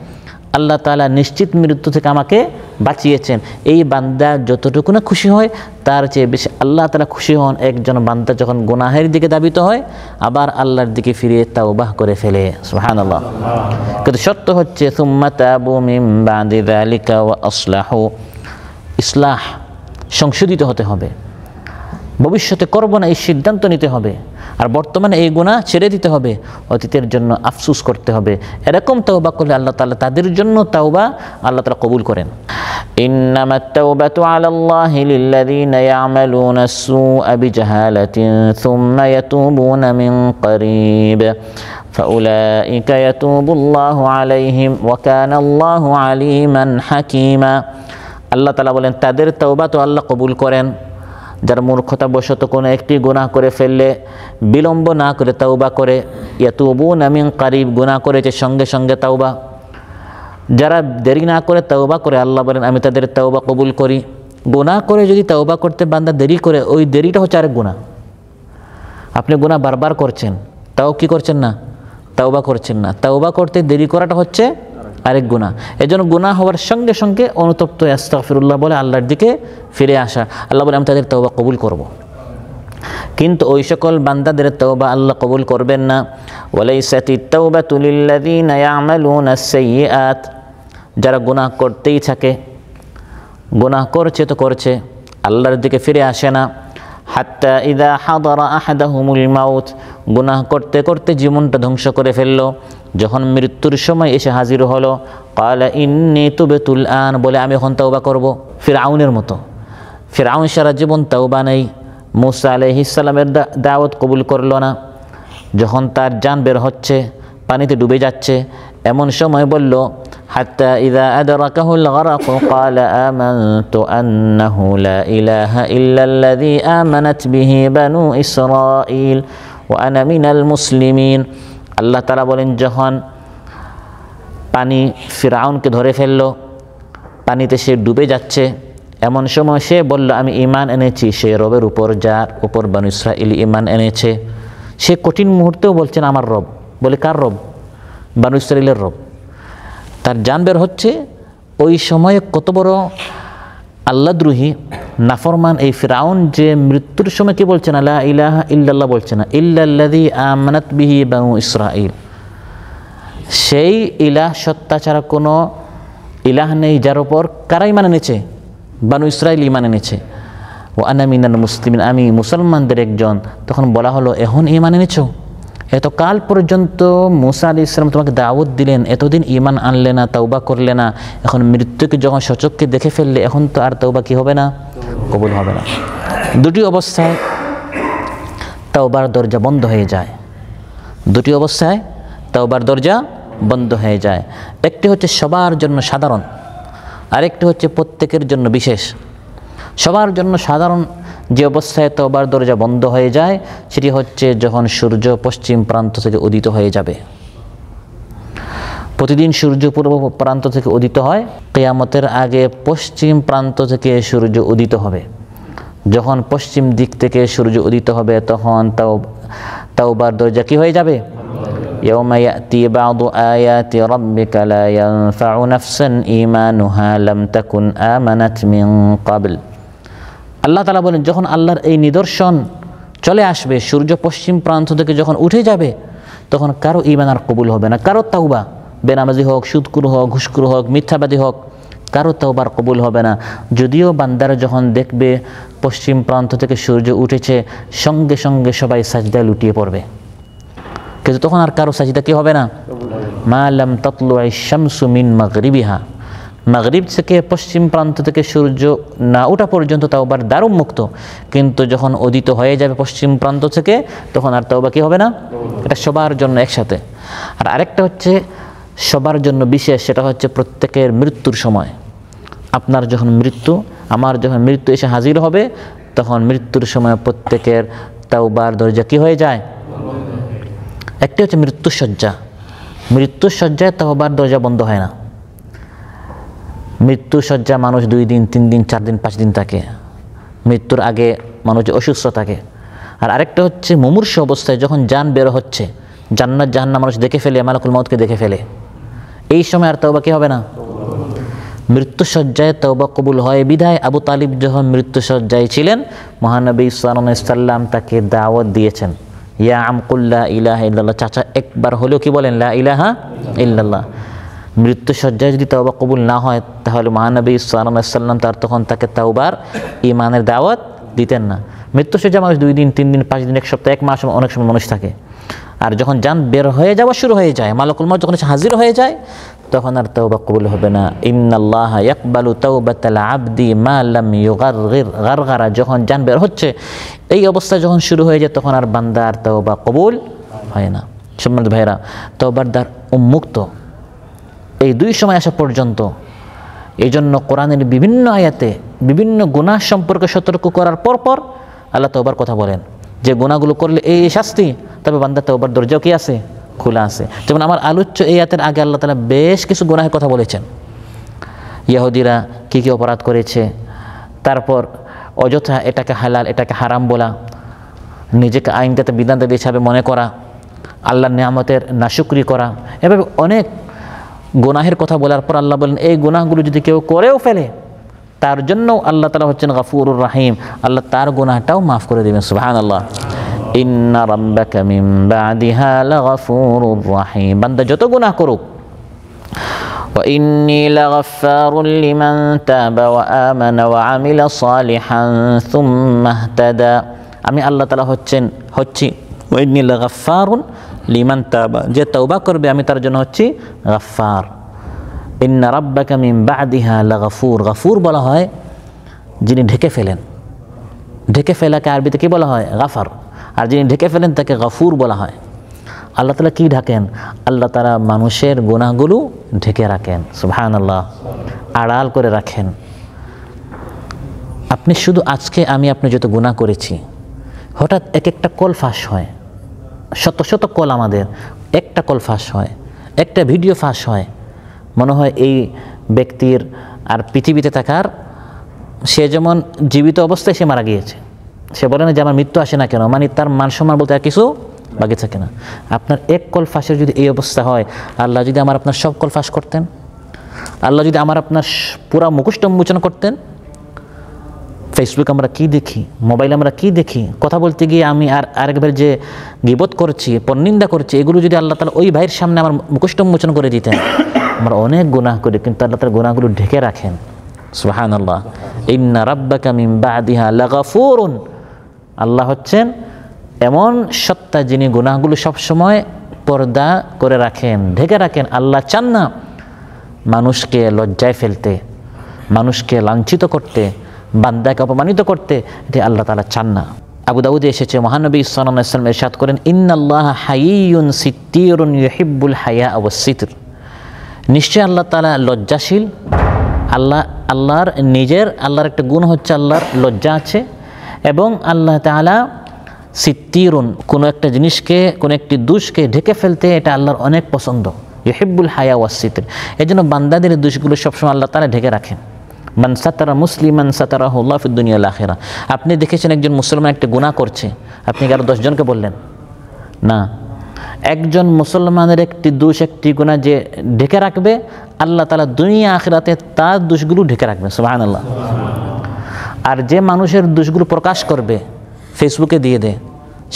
আল্লাহ তাআলা নিশ্চিত মৃত্যু থেকে আমাকে বাঁচিয়েছেন। এই বান্দা যতটুকু না খুশি হয় তার চেয়ে বেশি আল্লাহ তাআলা খুশি হন একজন বান্দা যখন গুনাহের দিকে ধাবিত হয়, আবার আল্লাহর দিকে ফিরে তাওবাহ করে ফেলে। সুবহানাল্লাহ। কিন্তু শর্ত হচ্ছে সুম্মা তাবু মিন বাদি যালিকা ওয়া আসলাহু, ইসলাহ, সংশোধিত হতে হবে, ভবিষ্যতে করব না এই সিদ্ধান্ত নিতে হবে, আর বর্তমানে এই গুনাহ ছেড়ে দিতে হবে, অতীতের জন্য আফসোস করতে হবে। এরকম তাওবা করলে আল্লাহ তাআলা তাদের জন্য তাওবা আল্লাহ তাআলা কবুল করেন। ইন্নামাত তাওবাতু আলাল্লাহি লিল্লাযীনা ইয়া'মালুনা আস-সুআ বিজাহালাতিন সুম্মা ইয়াতুবুনা মিন করিব ফাউলাইকা ইয়াতুবুল্লাহু আলাইহিম ওয়া কানা আল্লাহু আলীমান হাকীমা। আল্লাহ তাআলা বলেন, তাদের তাওবা তো আল্লাহ কবুল করেন যারা মূর্খতাবশত কোনো একটি গুনাহ করে ফেললে বিলম্ব না করে তাওবা করে, ইয়াতুবুনা মিন করিব, গুনাহ করেছে সঙ্গে সঙ্গে তাওবা, যারা দেরি না করে তাওবা করে, আল্লাহ বলেন আমি তাদের তাওবা কবুল করি। গুনাহ করে যদি তাওবা করতে বান্দা দেরি করে, ওই দেরিটা হচ্ছে আরেক গুনাহ। আপনি গুনাহ বারবার করছেন, তাও কি করছেন না? তাওবা করছেন না। তাওবা করতে দেরি করাটা হচ্ছে আরেক গুনাহ। এজন্য গুনাহ হওয়ার সঙ্গে সঙ্গে অনুতপ্ত আস্তাগফিরুল্লাহ বলে আল্লাহর দিকে ফিরে আসা। আল্লাহ বলে আমি তাদের তাওবা কবুল করব। কিন্তু ওই সকল বান্দাদের তাওবা আল্লাহ কবুল করবেন না। ওয়ালাইসাতিত তাওবাতু লিল্লাযীনা ইয়া'মালুনা আস-সাইয়্যাত, যারা গুনাহ করতেই থাকে, গুনাহ করছে তো করছে, আল্লাহর দিকে ফিরে আসে না। হাত্তা ইদা হাদারা আহাদাহুমুল মাউত, গুনাহ করতে করতে জীবনটা ধ্বংস করে ফেললো, যখন মৃত্যুর সময় এসে হাজির হলো, ক্বালা ইন্নী তুবতুল আন, বলে আমি এখন তওবা করব। ফিরআউনের মতো, ফিরআউন সারা জীবন তওবা নেই, মূসা আলাইহিস সালামের দাওয়াত কবুল করলো না। যখন তার জান বের হচ্ছে, পানিতে ডুবে যাচ্ছে, এমন সময় বলল, হাত্তা ইযা আদরাকাহুল গরাক ক্বালা আমানতু আন্নাহু লা ইলাহা ইল্লাল্লাযী আমানাত বিহি বানু ইসরাঈল ওয়া আনা মিনাল মুসলিমিন। আল্লাহ তাআলা বলেন, যখন পানি ফিরআউনকে ধরে ফেলল, পানিতে সে ডুবে যাচ্ছে, এমন সময় সে বলল, আমি ঈমান এনেছি সে রবের উপর যার উপর বানু ইসরাঈল ঈমান এনেছে। সে কঠিন মুহূর্তেও বলছেন আমার রব। বলে কার রব? বানু ইসরাঈলের রব। তার জান বের হচ্ছে, ওই সময়ে কত বড় আল্লাহদ্রোহী নাফরমান এই ফিরআউন, যে মৃত্যুর সময় কি বলছে না, লা ইলাহা ইল্লাল্লাহ বলছে না, ইল্লাল্লাযী আমানাত বিহি বানু ইসরাঈল। সেই ইলাহ সত্তা ছাড়া কোনো ইলাহ নেই, যার উপর কারা ঈমান এনেছে? বানু ইসরাঈল ঈমান এনেছে। ওয়া আনা মিনাল মুসলিমিন, আমি মুসলমানদের একজন। তখন বলা হলো, এখন ঈমান এনেছো? এত কাল পর্যন্ত মূসা আলাইহিস সালাম তোমাকে দাওয়াত দিলেন, এতদিন ঈমান আনলে না, তওবা করলে না, এখন মৃত্যুকে যখন সচক্ষে দেখে ফেললে, এখন তো আর তওবা কি হবে না? কবুল হবে না। দুটি অবস্থায় তওবার দরজা বন্ধ হয়ে যায়। দুটি অবস্থায় তওবার দরজা বন্ধ হয়ে যায়। একটি হচ্ছে সবার জন্য সাধারণ, আরেকটি হচ্ছে প্রত্যেকের জন্য বিশেষ। সবার জন্য সাধারণ যে অবস্থায় তওবার দরজা বন্ধ হয়ে যায়, সেটি হচ্ছে যখন সূর্য পশ্চিম প্রান্ত থেকে উদিত হয়ে যাবে। প্রতিদিন সূর্য পূর্ব প্রান্ত থেকে উদিত হয়, কিয়ামতের আগে পশ্চিম প্রান্ত থেকে সূর্য উদিত হবে। যখন পশ্চিম দিক থেকে সূর্য উদিত হবে, তখন তওবার দরজা কি হয়ে যাবে? ইয়াউমা ইয়াতি বা'দু আয়াতি রাব্বিকা লা ইয়ানফা'ু নাফসান ঈমানুহা লাম তাকুন আমানাত মিন ক্বাবল। আল্লাহ তাআলা বলেন, যখন আল্লাহর এই নিদর্শন চলে আসবে, সূর্য পশ্চিম প্রান্ত থেকে যখন উঠে যাবে, তখন কারো ঈমান আর কবুল হবে না। কারো তাওবা, বেনামাজি হোক, সুদখোর হোক, ঘুষখোর হোক, মিথ্যাবাদী হোক, কারো তাওবার কবুল হবে না। যদিও বান্দারা যখন দেখবে পশ্চিম প্রান্ত থেকে সূর্য উঠেছে, সঙ্গে সঙ্গে সবাই সাজদায় লুটিয়ে পড়বে, কিন্তু তখন আর কারো সাজদা কি হবে না? মা লাম তাতলু'আশ শামসু মিন মাগরিবিহা, মাগরিব থেকে পশ্চিম প্রান্ত থেকে সূর্য না ওঠা পর্যন্ত তাওবার দ্বার উন্মুক্ত, কিন্তু যখন উদিত হয়ে যাবে পশ্চিম প্রান্ত থেকে, তখন আর তাওবা কি হবে না? এটা সবার জন্য একসাথে। আর আরেকটা হচ্ছে সবার জন্য বিশেষ, সেটা হচ্ছে প্রত্যেকের মৃত্যুর সময়। আপনার যখন মৃত্যু, আমার যখন মৃত্যু এসে হাজির হবে, তখন মৃত্যুর সময় প্রত্যেকের তাওবার দরজা কি হয়ে যায়? একটি হচ্ছে মৃত্যুসজ্জা। মৃত্যুসজ্জায় তাওবার দরজা বন্ধ হয় না। মৃত্যুসজ্জা মানুষ 2 দিন, 3 দিন, 4 দিন, 5 দিন থাকে। মৃত্যুর আগে মানুষ অসুস্থ থাকে। আর আরেকটা হচ্ছে মুমূর্ষু অবস্থায় যখন জান বের হচ্ছে, জান্নাত জাহান্নাম মানুষ দেখে ফেলে, মালাকুল মউতকে দেখে ফেলে, এই সময় আর তওবা কি হবে না? মৃত্যুসজ্জায় তওবা কবুল হয়। বিধায় আবু তালিব যখন মৃত্যুসজ্জায় ছিলেন, মহানবী সাল্লাল্লাহু আলাইহি সাল্লাম তাকে দাওয়াত দিয়েছেন, ইয়া আম কুল লা ইলাহা ইল্লাল্লাহ, চাচা একবার হলেও কি বলেন? লা ইলাহা ইল্লাল্লাহ। মৃত্যুসজ্জায় যদি তওবা কবুল না হয়, তাহলে মহানবী সাল্লাল্লাহু আলাইহি সাল্লাম তখন তাকে তওবার ঈমানের দাওয়াত দিতেন না। মৃত্যুসজ্জা মানুষ 2 দিন, 3 দিন, 5 দিন, 1 সপ্তাহ, 1 মাস, অনেক সময় মানুষ থাকে। আর যখন জান বের হয়ে যাওয়া শুরু হয়ে যায়, মালাকুল মউত যখন হাজির হয়ে যায়, তখন আর তওবা কবুল হবে না। ইন্নাল্লাহা ইয়াকবালু তাওবাতাল আবদি মা লাম ইউগারগির গারগারা, যখন জান বের হচ্ছে, এই অবস্থা যখন শুরু হয়ে যায়, তখন আর বান্দার তওবা কবুল হয় না। সম্মানিত ভাইরা, তওবার দ্বার উন্মুক্ত এই 2 সময় আসা পর্যন্ত। এই জন্য কোরআনের বিভিন্ন আয়াতে বিভিন্ন গুনাহ সম্পর্কে সতর্ক করার পর আল্লাহ তওবার কথা বলেন, যে গুনাহগুলো করলে এই শাস্তি, তবে বান্দা তওবার দরজাও কি আছে? খোলা আছে। যেমন আমার আলোচ্য এই আয়াতের আগে আল্লাহ তাআলা বেশ কিছু গুনাহের কথা বলেছেন। ইহুদিরা কি কি অপরাধ করেছে, তারপর অযথা এটাকে হালাল এটাকে হারাম বলা, নিজেকে আইনদাতা বিধানদাতা হিসাবে মনে করা, আল্লাহর নিয়ামতের নাশুকরি করা, এভাবে অনেক গুনাহের কথা বলার পর আল্লাহ বলেন, এই গুনাহগুলো যদি কেউ করেও ফেলে, তার জন্য আল্লাহ তাআলা হচ্ছেন গফুরুর রহিম, আল্লাহ তার গুনাহটাও মাফ করে দেবেন। সুবহানাল্লাহ। ইন্না রাব্বাকা মিন বাদিহা লাগফুরুর রহিম। বান্দা যত গুনাহ করুক, وإني لغفار لمن تاب وآمن وعمل صالحا ثم اهتدى আমি আল্লাহ তাআলা হচ্ছি ওয়াইন্নী লাগাফফারুন লিমান তাবা, যে তওবা করবে আমি তার জন্য হচ্ছি গাফফার। ইন্না রাব্বাকা মিন বা'দিহা লাগাফুর, গাফুর বলা হয় যিনি ঢেকে ফেলেন, ঢেকে ফেলাকে আরবিতে কি বলা হয়? গাফার। আর যিনি ঢেকে ফেলেন তাকে গাফুর বলা হয়। আল্লাহ তাআলা কি ঢাকেন? আল্লাহ তাআলা মানুষের গুনাহগুলো ঢেকে রাখেন, সুবহানাল্লাহ, আড়াল করে রাখেন। আপনি শুধু আজকে আপনি যত গুনাহ করেছি, হঠাৎ এক একটা কল ফাঁস হয়, শত শত কল, আমাদের একটা কল ফাঁস হয়, একটা ভিডিও ফাঁস হয়, মনে হয় এই ব্যক্তির আর পৃথিবীতে থাকার, সে যেমন জীবিত অবস্থায় সে মারা গিয়েছে। সে বলে না যে আমার মৃত্যু আসে না কেন, মানে তার মান সম্মান বলতে আর কিছু বাকি থাকে না। আপনার এক কল ফাঁসের যদি এই অবস্থা হয়, আল্লাহ যদি আপনার সব কল ফাঁস করতেন, আল্লাহ যদি আপনার পুরা মুখোশ উন্মোচন করতেন। ফেসবুক আমরা কি দেখি, মোবাইল আমরা কি দেখি, কথা বলতে গিয়ে আমি আরেকবার যে গীবত করছি, পরনিন্দা করছি, এগুলো যদি আল্লাহ তাআলা ওই ভাইয়ের সামনে আমার মুখোশ উন্মোচন করে দিতেন। আমরা অনেক গুনাহ করি, কিন্তু আল্লাহ তাআলা গুনাহগুলো ঢেকে রাখেন, সুবহানাল্লাহ। ইন্না রাব্বাকা মিন বা'দিহা লাগাফুরুন, আল্লাহ হচ্ছেন এমন সত্তা যিনি গুনাহগুলো সবসময় পর্দা করে রাখেন, ঢেকে রাখেন। আল্লাহ চান না মানুষকে লজ্জায় ফেলতে, মানুষকে লাঞ্ছিত করতে, বান্দাকে অপমানিত করতে, এটি আল্লাহ তাআলা চান না। আবু দাউদে এসেছে, মহানবী সাল্লাল্লাহু আলাইহি ওয়াসাল্লাম ইরশাদ করেন, ইন্নাল্লাহা হাইয়্যুন সিত্তিরুন ইউহিব্বুল হায়া ওয়াস সিতর, নিশ্চয় আল্লাহ তাআলা লজ্জাশীল। আল্লাহর একটা গুণ হচ্ছে আল্লাহর লজ্জা আছে, এবং আল্লাহ তাআলা সিত্তিরুন, কোনো একটা জিনিসকে, কোনো একটি দোষকে ঢেকে ফেলতে এটা আল্লাহর অনেক পছন্দ। ইউহিব্বুল হায়া ওয়াস সিতর, এই জন্য বান্দাদের দোষগুলো সবসময় আল্লাহ তাআলা ঢেকে রাখেন। মান সাতারা মুসলিমান সাতারাহুল্লাহ ফিদ দুনিয়া ওয়াল আখিরা। আপনি দেখেছেন একজন মুসলমান একটা গুনাহ করছে, আপনি কি আরো 10 জনকে বললেন? না, একজন মুসলমানের একটি দোষ, একটি গুনাহ যে ঢেকে রাখবে, আল্লাহ তাআলা দুনিয়া আখিরাতে তার দোষগুলো ঢেকে রাখবে, সুবহানাল্লাহ। আর যে মানুষের দোষগুলো প্রকাশ করবে, ফেসবুকে দিয়ে দেয়,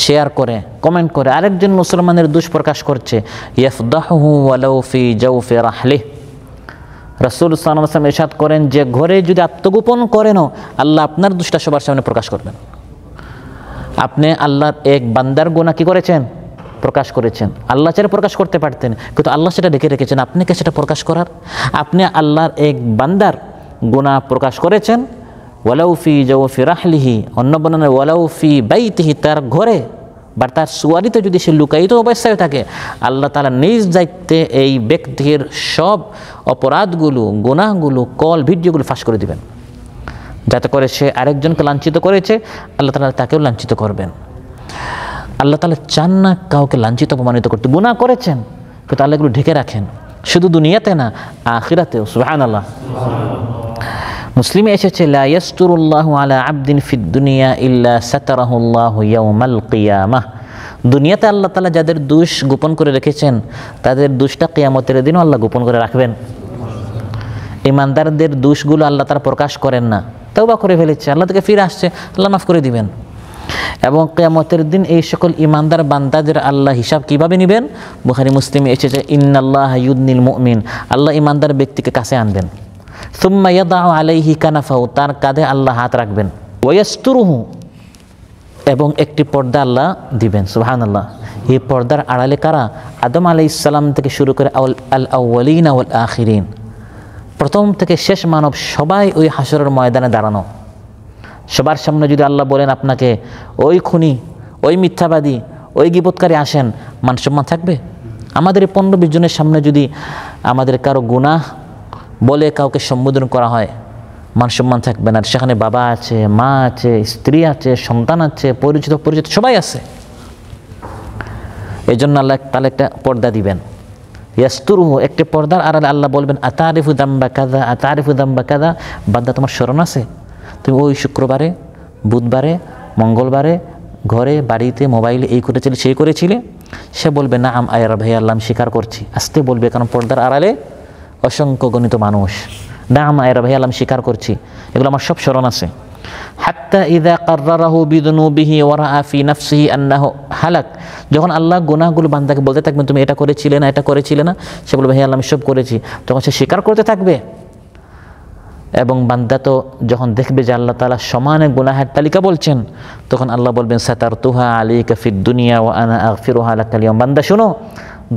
শেয়ার করে, কমেন্ট করে, আরেকজন মুসলমানের দোষ প্রকাশ করছে, ইয়াফদাহুহু ওয়ালাউ ফি জাওফি রাহলিহ, রাসূল সাল্লাল্লাহু আলাইহি ওয়াসাল্লাম ইরশাদ করেন যে ঘরে যদি আত্মগোপন করেনও, আল্লাহ আপনার দোষটা সবার সামনে প্রকাশ করবেন। আপনি আল্লাহর এক বান্দার গুনাহ কি করেছেন? প্রকাশ করেছেন। আল্লাহ চাইলে প্রকাশ করতে পারতেন, কিন্তু আল্লাহ সেটা ঢেকে রেখেছেন। আপনি কে সেটা প্রকাশ করার? আপনি আল্লাহর এক বান্দার গুনাহ প্রকাশ করেছেন, ওয়ালাউ ফি জাওফি রাহলিহি, অন্য বর্ণনায় ওয়ালাউ ফি বাইতিহি, তার ঘরে বা তার সুয়ারিতে যদি সে লুকায়িত অবস্থায় থাকে, আল্লাহ তাআলা নিজ দায়িত্বে এই ব্যক্তির সব অপরাধগুলো, গুনাহগুলো, কল ভিডিওগুলো ফাঁস করে দিবেন, যাতে করে সে আরেকজনকে লাঞ্ছিত করেছে, আল্লাহ তাআলা তাকেও লাঞ্ছিত করবেন। আল্লাহ তাআলা চান না কাউকে লাঞ্ছিত অপমানিত করতে। গুনাহ করেছেন, কিন্তু আল্লাহ এগুলো ঢেকে রাখেন, শুধু দুনিয়াতে না, আখিরাতেও, সুবহানাল্লাহ। মুসলিমে এসেছে, লা ইয়াসতুরুল্লাহু আলা আবদিন ফিদ দুনিয়া ইল্লা সাতারাহুল্লাহু ইয়াউমাল কিয়ামাহ। দুনিয়াতে আল্লাহ তাআলা যাদের দোষ গোপন করে রেখেছেন, তাদের দোষটা কিয়ামতের দিনও আল্লাহ গোপন করে রাখবেন। ইমানদারদের দোষগুলো আল্লাহ তাআলা প্রকাশ করেন না, তওবা করে ফেলেছে, আল্লাহ থেকে ফিরে আসছে, আল্লাহ মাফ করে দিবেন। এবং কিয়ামতের দিন এই সকল ইমানদার বান্দাদের আল্লাহ হিসাব কিভাবে নেবেন? বুখারী মুসলিমে এসেছে, ইন্নাল্লাহা ইউদনিল মুমিন, আল্লাহ ইমানদার ব্যক্তিকে কাছে আনবেন। সুম্মা ইয়াদাউ আলাইহি কানাফাহু, তার কাঁধে আল্লাহ হাত রাখবেন। ওয়ায়াস্তুরুহু, এবং একটি পর্দা আল্লাহ দিবেন, সুবহানাল্লাহ। এই পর্দার আড়ালে কারা? আদম আলাইহিস সালাম থেকে শুরু করে আল আউয়ালিনা ওয়াল আখিরিন, প্রথম থেকে শেষ মানব সবাই ওই হাসরের ময়দানে দাঁড়ানো। সবার সামনে যদি আল্লাহ বলেন আপনাকে, ওই খুনি, ওই মিথ্যাবাদী, ওই গীবতকারী আসেন, মান সম্মান থাকবে? আমাদের এই 15-20 জনের সামনে যদি আমাদের কারো গুনাহ বলে কাউকে সম্বোধন করা হয়, মান সম্মান থাকবে না। সেখানে বাবা আছে, মা আছে, স্ত্রী আছে, সন্তান আছে, পরিচিত সবাই আছে। এই জন্য আল্লাহ তাআলা একটা পর্দা দিবেন, ইয়াস্তুরুহু, একটি পর্দার আড়ালে আল্লাহ বলবেন, আতারিফু দাম্বা কাযা, আতারিফু দাম্বা কাযা, বান্দা তোমার স্মরণ আছে? তুমি ওই শুক্রবারে, বুধবারে, মঙ্গলবারে ঘরে, বাড়িতে, মোবাইলে এই করেছিলে, সেই করেছিলে? সে বলবে, না আয়া রাব, হে আল্লাহ আমি স্বীকার করছি। আস্তে বলবে, কারণ পর্দার আড়ালে অসংখ্য গণিত মানুষ। না আয়া রাব, হে আল্লাহ আমি স্বীকার করছি, এগুলো আমার সব স্মরণ আছে। হাত্তা ইযা কাররারাহু বিযুনুবিহি ওয়া রাআ ফি নাফসিহি আন্নাহু হালাক, যখন আল্লাহ গুনাহগুলো বান্দাকে বলতে থাকবেন তুমি এটা করেছিলে না, এটা করেছিলে না, সে বলবে হে আল্লাহ আমি সব করেছি, তখন সে স্বীকার করতে থাকবে। এবং বান্দা তো যখন দেখবে যে আল্লাহ তাআলা সমানে গুনাহের তালিকা বলছেন, তখন আল্লাহ বলবেন সাতারতুহা আলাইকা ফিদ দুনিয়া ওয়া আনা আগফিরুহা লাকাল ইয়াউম। বান্দা শোনো,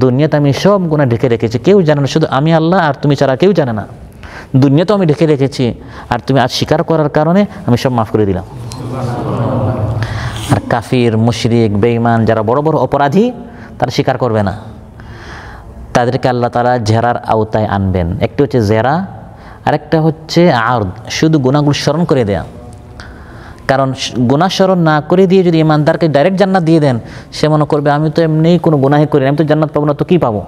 দুনিয়াতে আমি সব গুনাহ ঢেকে রেখেছি, কেউ জানে না, শুধু আমি আল্লাহ আর তুমি ছাড়া কেউ জানে না। দুনিয়া তো আমি ঢেকে রেখেছি, আর তুমি আজ স্বীকার করার কারণে আমি সব মাফ করে দিলাম। আর কাফির, মুশরিক, বেঈমান যারা বড় বড় অপরাধী, তারা স্বীকার করবে না, তাদেরকে আল্লাহ তাআলা জেরার আওতায় আনবেন। একটি হচ্ছে জেরা, আরেকটা হচ্ছে আরদ, শুধু গুনাহগুলো স্মরণ করে দেয়া। কারণ গুনাহ স্মরণ না করে দিয়ে যদি ইমানদারকে ডাইরেক্ট জান্নাত দিয়ে দেন, সে মনে করবে আমি তো এমনিই কোনো গুনাহই করি না, আমি তো জান্নাত পাবো না, তো কী পাবো?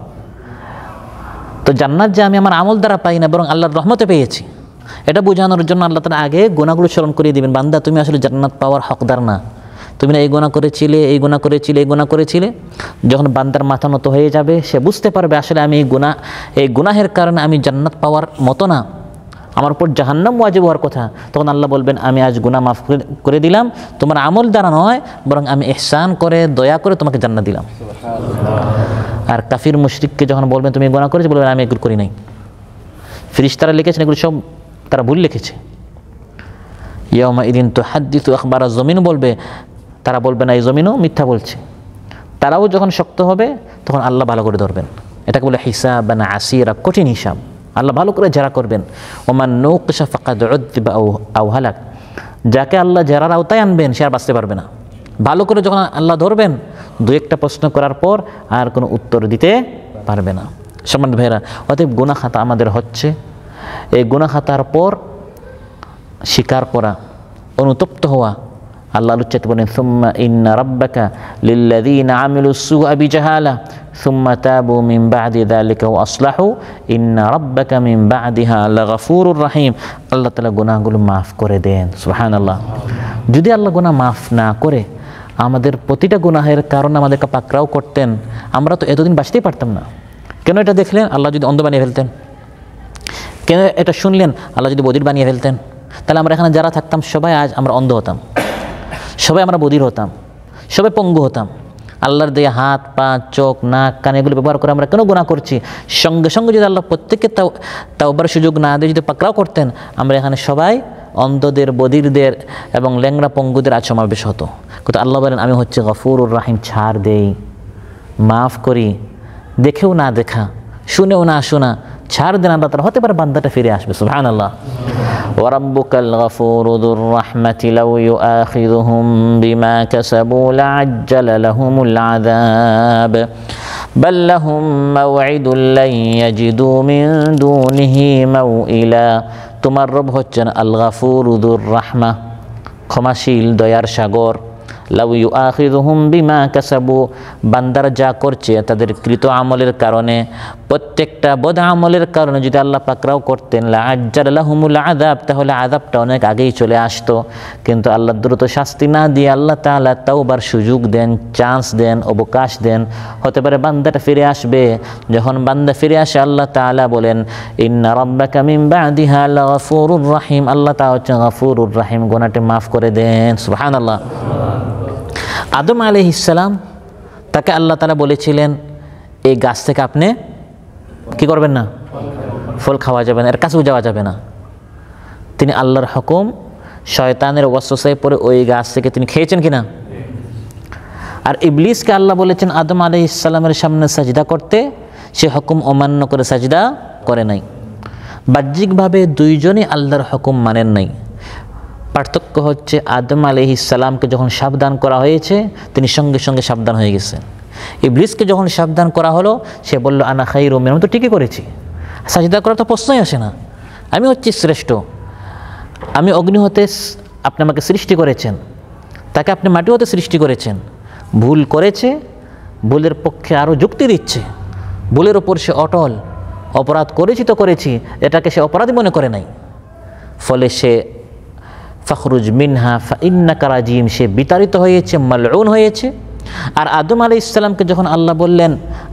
তো জান্নাত যে আমি আমার আমল দ্বারা পাই না, বরং আল্লাহর রহমতে পেয়েছি, এটা বোঝানোর জন্য আল্লাহ তাআলা আগে গুনাহগুলো স্মরণ করিয়ে দিবেন। বান্দা তুমি আসলে জান্নাত পাওয়ার হকদার না, তুমি না এই গুনাহ করেছিলে, এই গুনাহ করেছিলে, এই গুনাহ করেছিলে। যখন বান্দার মাথা নত হয়ে যাবে, সে বুঝতে পারবে আসলে আমি এই গুনাহের কারণে আমি জান্নাত পাওয়ার মতো না, আমার উপর জাহান্নাম ওয়াজিব হওয়ার কথা। তখন আল্লাহ বলবেন আমি আজ গুনাহ মাফ করে দিলাম, তোমার আমল দ্বারা নয়, বরং আমি ইহসান করে দয়া করে তোমাকে জান্নাত দিলাম। আর কাফির মুশরিককে যখন বলবেন তুমি গুনাহ করেছো, বলবেন আমি এগুলো করি নাই, ফেরেশতারা লিখেছেন এগুলো সব তারা ভুল লিখেছে। ইয়াউমা ইদিন তুহাদ্দিসু আখবারা, জমিন বলবে, তারা বলবে না এই জমিনও মিথ্যা বলছে। তারাও যখন শক্ত হবে, তখন আল্লাহ ভালো করে ধরবেন। এটাকে বলে হিসাবান আসিরা, কঠিন হিসাব। আল্লাহ ভালো করে জেরা করবেন। ওমান নুকিশা ফাকাদ উযযিবা আও হালাক, যাকে আল্লাহ জেরার আওতায় আনবেন সে আর বাঁচতে পারবে না। ভালো করে যখন আল্লাহ ধরবেন, দু একটা প্রশ্ন করার পর আর কোনো উত্তর দিতে পারবে না। সম্মানিত ভাইরা, অতএব গুনাহ খাতা আমাদের হচ্ছে, এই গুনাহ খাতার পর স্বীকার করা, অনুতপ্ত হওয়া। আল্লাহ আলুচ্চাতে বলেন সুম্মা ইন্না রাব্বাকা লিল্লাযীনা আমিলুস সুআ বিজাহালা সুম্মা তাবু মিন বা'দি যালিকা ওয়া আসলাহু ইন্না রাব্বাকা মিন বা'দিহা লাগাফুরুর রাহিম। আল্লাহ তাআলা গুনাহগুলো মাফ করে দেন। সুবহানাল্লাহ। যদি আল্লাহ গুনাহ মাফ না করে আমাদের প্রতিটা গুনাহের কারণে আমাদেরকে পাকড়াও করতেন, আমরা তো এতদিন বাঁচতেই পারতাম না। কেন এটা দেখলেন? আল্লাহ যদি অন্ধ বানিয়ে ফেলতেন। কেন এটা শুনলেন? আল্লাহ যদি বধির বানিয়ে ফেলতেন, তাহলে আমরা এখানে যারা থাকতাম সবাই আজ আমরা অন্ধ হতাম, সবাই আমরা বধির হতাম, সবাই পঙ্গু হতাম। আল্লাহর দেয়া হাত, পা, চোখ, নাক, কান এগুলো ব্যবহার করে আমরা কেন গুনাহ করছি? সঙ্গে সঙ্গে যদি আল্লাহ প্রত্যেককে তাওবার সুযোগ না দিয়ে যদি পাকড়াও করতেন, আমরা এখানে সবাই অন্ধদের, বধিরদের এবং ল্যাংড়া পঙ্গুদের আজ সমাবেশ হতো। কিন্তু আল্লাহ বলেন আমি হচ্ছে গফুরুর রাহিম, ছাড় দেই, মাফ করি, দেখেও না দেখা, শুনেও না শোনা, ছাড় দেন আল্লাহ তাআলা। হতে পারে বান্দাটা ফিরে আসবে। সুবহানাল্লাহ। ওয়ারাব্বুকাল গফুরু যুর রাহমাতি লাউ ইউআখিযুহুম বিমা কাসাবু লাআজ্জালা লাহুমুল আযাব বাল লাহুম মাওঈদুন লান ইয়াজিদু মিন দুনিহি মাওইলা। তোমার রব হচ্ছেন আল গফুরু যুর রাহমা, ক্ষমাশীল, দয়ার সাগর। লাউ ইউআখিযুহুম বিমা কাসাবু, বান্দারা যা করছে তাদের কৃত আমলের কারণে, প্রত্যেকটা বদ আমলের কারণে যদি আল্লাহ পাকড়াও করতেন, লাআজ্জালা লাহুমুল আযাব, তাহলে আযাবটা অনেক আগেই চলে আসতো। কিন্তু আল্লাহ দ্রুত শাস্তি না দিয়ে আল্লাহ তাআলা তাওবার সুযোগ দেন, চান্স দেন, অবকাশ দেন। হতে পারে বান্দাটা ফিরে আসবে। যখন বান্দা ফিরে আসে, আল্লাহ তাআলা বলেন ইন্না রাব্বাকা মিন বা'দিহা লাগাফুরুর রাহিম, আল্লাহ তাআলা হচ্ছেন গফুরুর রাহিম, গুনাহটা মাফ করে দেন। সুবহানাল্লাহ। আদম আলাইহিস সালাম, তাকে আল্লাহ তাআলা বলেছিলেন এই গাছ থেকে আপনি কি করবেন না, ফল খাওয়া যাবে না, এর কাছেও যাওয়া যাবে না। তিনি আল্লাহর হুকুম শয়তানের ওয়াসওয়াসায় পড়ে ওই গাছ থেকে তিনি খেয়েছেন কিনা? আর ইবলিসকে আল্লাহ বলেছেন আদম আলাইহিস সালামের সামনে সাজদা করতে, সে হুকুম অমান্য করে সাজদা করে নাই। বাহ্যিকভাবে দুইজনই আল্লাহর হুকুম মানেন নাই। পার্থক্য হচ্ছে আদম আলাইহিস সালামকে যখন সাবধান করা হয়েছে, তিনি সঙ্গে সঙ্গে সাবধান হয়ে গেছেন। ইবলিসকে যখন সাবধান করা হলো, সে বলল আনা খায়রুম মিন, আমি তো ঠিকই করেছি, সাজদা করার তো প্রশ্নই আসে না, আমি হচ্ছি শ্রেষ্ঠ, আমি অগ্নি হতে আপনি আমাকে সৃষ্টি করেছেন, তাকে আপনি মাটি হতে সৃষ্টি করেছেন। ভুল করেছে, ভুলের পক্ষে আরও যুক্তি দিচ্ছে, ভুলের ওপর সে অটল, অপরাধ করেছি তো করেছি, এটাকে সে অপরাধী মনে করে নাই। ফলে সে ফখরুজ মিনহা ফাইন্নাকা রাজিম, সে বিতাড়িত হয়েছে, মালউন হয়েছে। আর আদম আলাইহিস সালামকে যখন আল্লাহ বললেন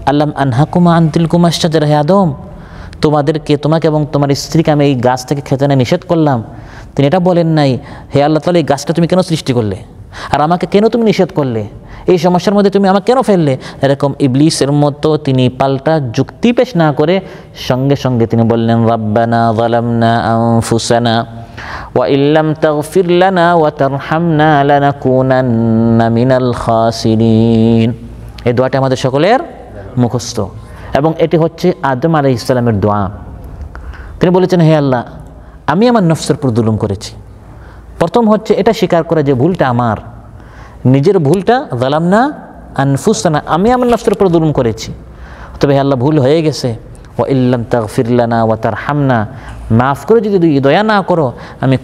আল্লাম আনহাকুমা আন তিলকুমা শাজারা, হে আদম তোমাকে এবং তোমার স্ত্রীকে আমি এই গাছ থেকে খেতে নিষেধ করলাম, তিনি এটা বলেন নাই, হে আল্লাহ তাআলা এই গাছটা তুমি কেন সৃষ্টি করলে, আর আমাকে কেন তুমি নিষেধ করলে, এই সমস্যার মধ্যে তুমি আমাকে কেন ফেললে। এরকম ইবলিসের মতো তিনি পাল্টা যুক্তি পেশ না করে সঙ্গে সঙ্গে তিনি বললেন, রাব্বানা যালামনা আনফুসানা ওয়া ইল্লাম তাগফির লানা ওয়া তারহামনা লানাকুনান্না মিনাল খাসিরিন। এই দোয়াটা আমাদের সকলের মুখস্থ, এবং এটি হচ্ছে আদম আলাইহিস সালামের দোয়া। তিনি বলেছেন, হে আল্লাহ, আমি আমার নফসের উপর জুলুম করেছি। প্রথম হচ্ছে এটা স্বীকার করা যে ভুলটা আমার, নিজের ভুলটা, যালামনা আনফুসানা, আমি আমার নফসের উপর জুলুম করেছি। তবে হে আল্লাহ, ভুল হয়ে গেছে, ওয়া ইল্লাম তাগফির লানা ওয়া তারহামনা, মাফ করে যদি দয়া না করো আমি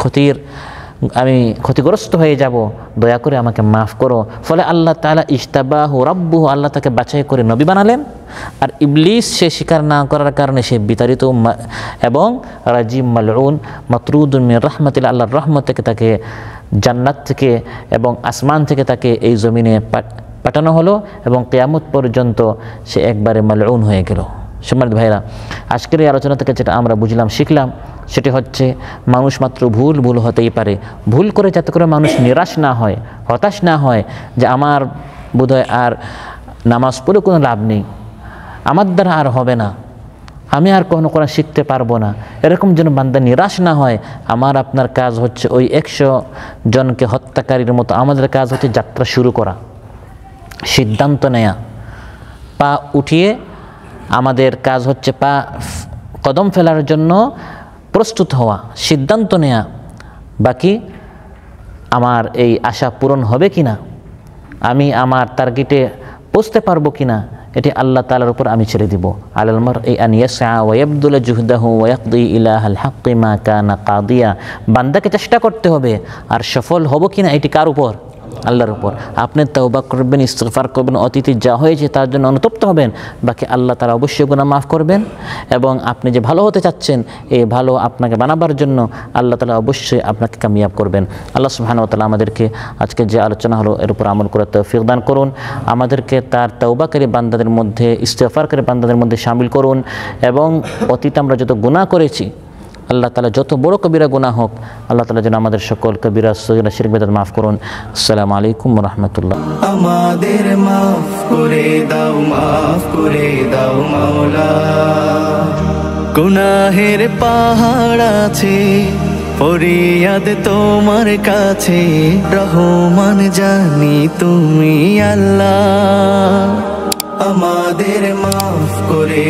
ক্ষতিগ্রস্ত হয়ে যাব, দয়া করে আমাকে মাফ করো। ফলে আল্লাহ তাআলা ইজতাবাহু রাব্বুহু, আল্লাহ তাকে বাছাই করে নবী বানালেন। আর ইবলিস সে স্বীকার না করার কারণে সে বিতাড়িত এবং রাজিম মালউন মাতরুদুন মির রাহমাতিল্লাহ, আল্লাহর রহমত থেকে তাকে জান্নাত থেকে এবং আসমান থেকে তাকে এই জমিনে পাঠানো হলো, এবং কিয়ামত পর্যন্ত সে একবারে মালউন হয়ে গেল। সম্মানিত ভাইরা, আজকের এই আলোচনা থেকে যেটা আমরা বুঝলাম, শিখলাম, সেটি হচ্ছে মানুষ মাত্র ভুল হতেই পারে। ভুল করে যাতে করে মানুষ নিরাশ না হয়, হতাশ না হয় যে আমার বোধহয় আর নামাজ পড়ে কোনো লাভ নেই, আমার দ্বারা আর হবে না, আমি আর কখনো কোরআন শিখতে পারবো না, এরকম যেন বান্দা নিরাশ না হয়। আমার আপনার কাজ হচ্ছে ওই 100 জনকে হত্যাকারীর মতো আমাদের কাজ হচ্ছে যাত্রা শুরু করা, সিদ্ধান্ত নেয়া, পা উঠিয়ে আমাদের কাজ হচ্ছে কদম ফেলার জন্য প্রস্তুত হওয়া, সিদ্ধান্ত নেয়া। বাকি আমার এই আশা পূরণ হবে কি না, আমি আমার টার্গেটে পৌঁছতে পারবো কি না, এটি আল্লাহ তাআলার উপর আমি ছেড়ে দিব। আলাল মারই আন ইয়াসআ ওয়া ইয়াবদুল জুহদাহু ওয়া ইয়াকদি ইলাহাল হাক্কি মা কানা কাদিয়া। বান্দাকে চেষ্টা করতে হবে, আর সফল হব কিনা এটি কার উপর? আল্লাহর উপর। আপনি তওবা করবেন, ইস্তিগফার করবেন, অতীতে যা হয়েছে তার জন্য অনুতপ্ত হবেন, বাকি আল্লাহ তাআলা অবশ্যই গুনাহ মাফ করবেন। এবং আপনি যে ভালো হতে চাচ্ছেন, এই ভালো আপনাকে বানাবার জন্য আল্লাহ তাআলা অবশ্যই আপনাকে কামিয়াব করবেন। আল্লাহ সুবহানাহু ওয়া তাআলা আমাদেরকে আজকে যে আলোচনা হলো এর উপর আমল করার তৌফিক দান করুন, আমাদেরকে তার তওবাকারী বান্দাদের মধ্যে, ইস্তিগফারকারী বান্দাদের মধ্যে শামিল করুন, এবং অতীতে আমরা যত গুনাহ করেছি আল্লাহ তাআলা যত বড় কবিরা গুনাহ হোক, আল্লাহ তাআলা যেন আমাদের সকল কবিরা সগীরা শিরক বিদআত মাফ করুন। আসসালামু আলাইকুম ওয়া রাহমাতুল্লাহ। আমাদের মাফ করে দাও মাওলা, গুনাহের পাহাড় আছে, ফরিয়াদ তোমার কাছে, রহমান জানি তুমি আল্লাহ। আমাদের মাফ করে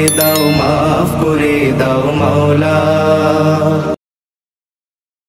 দাও মাওলা।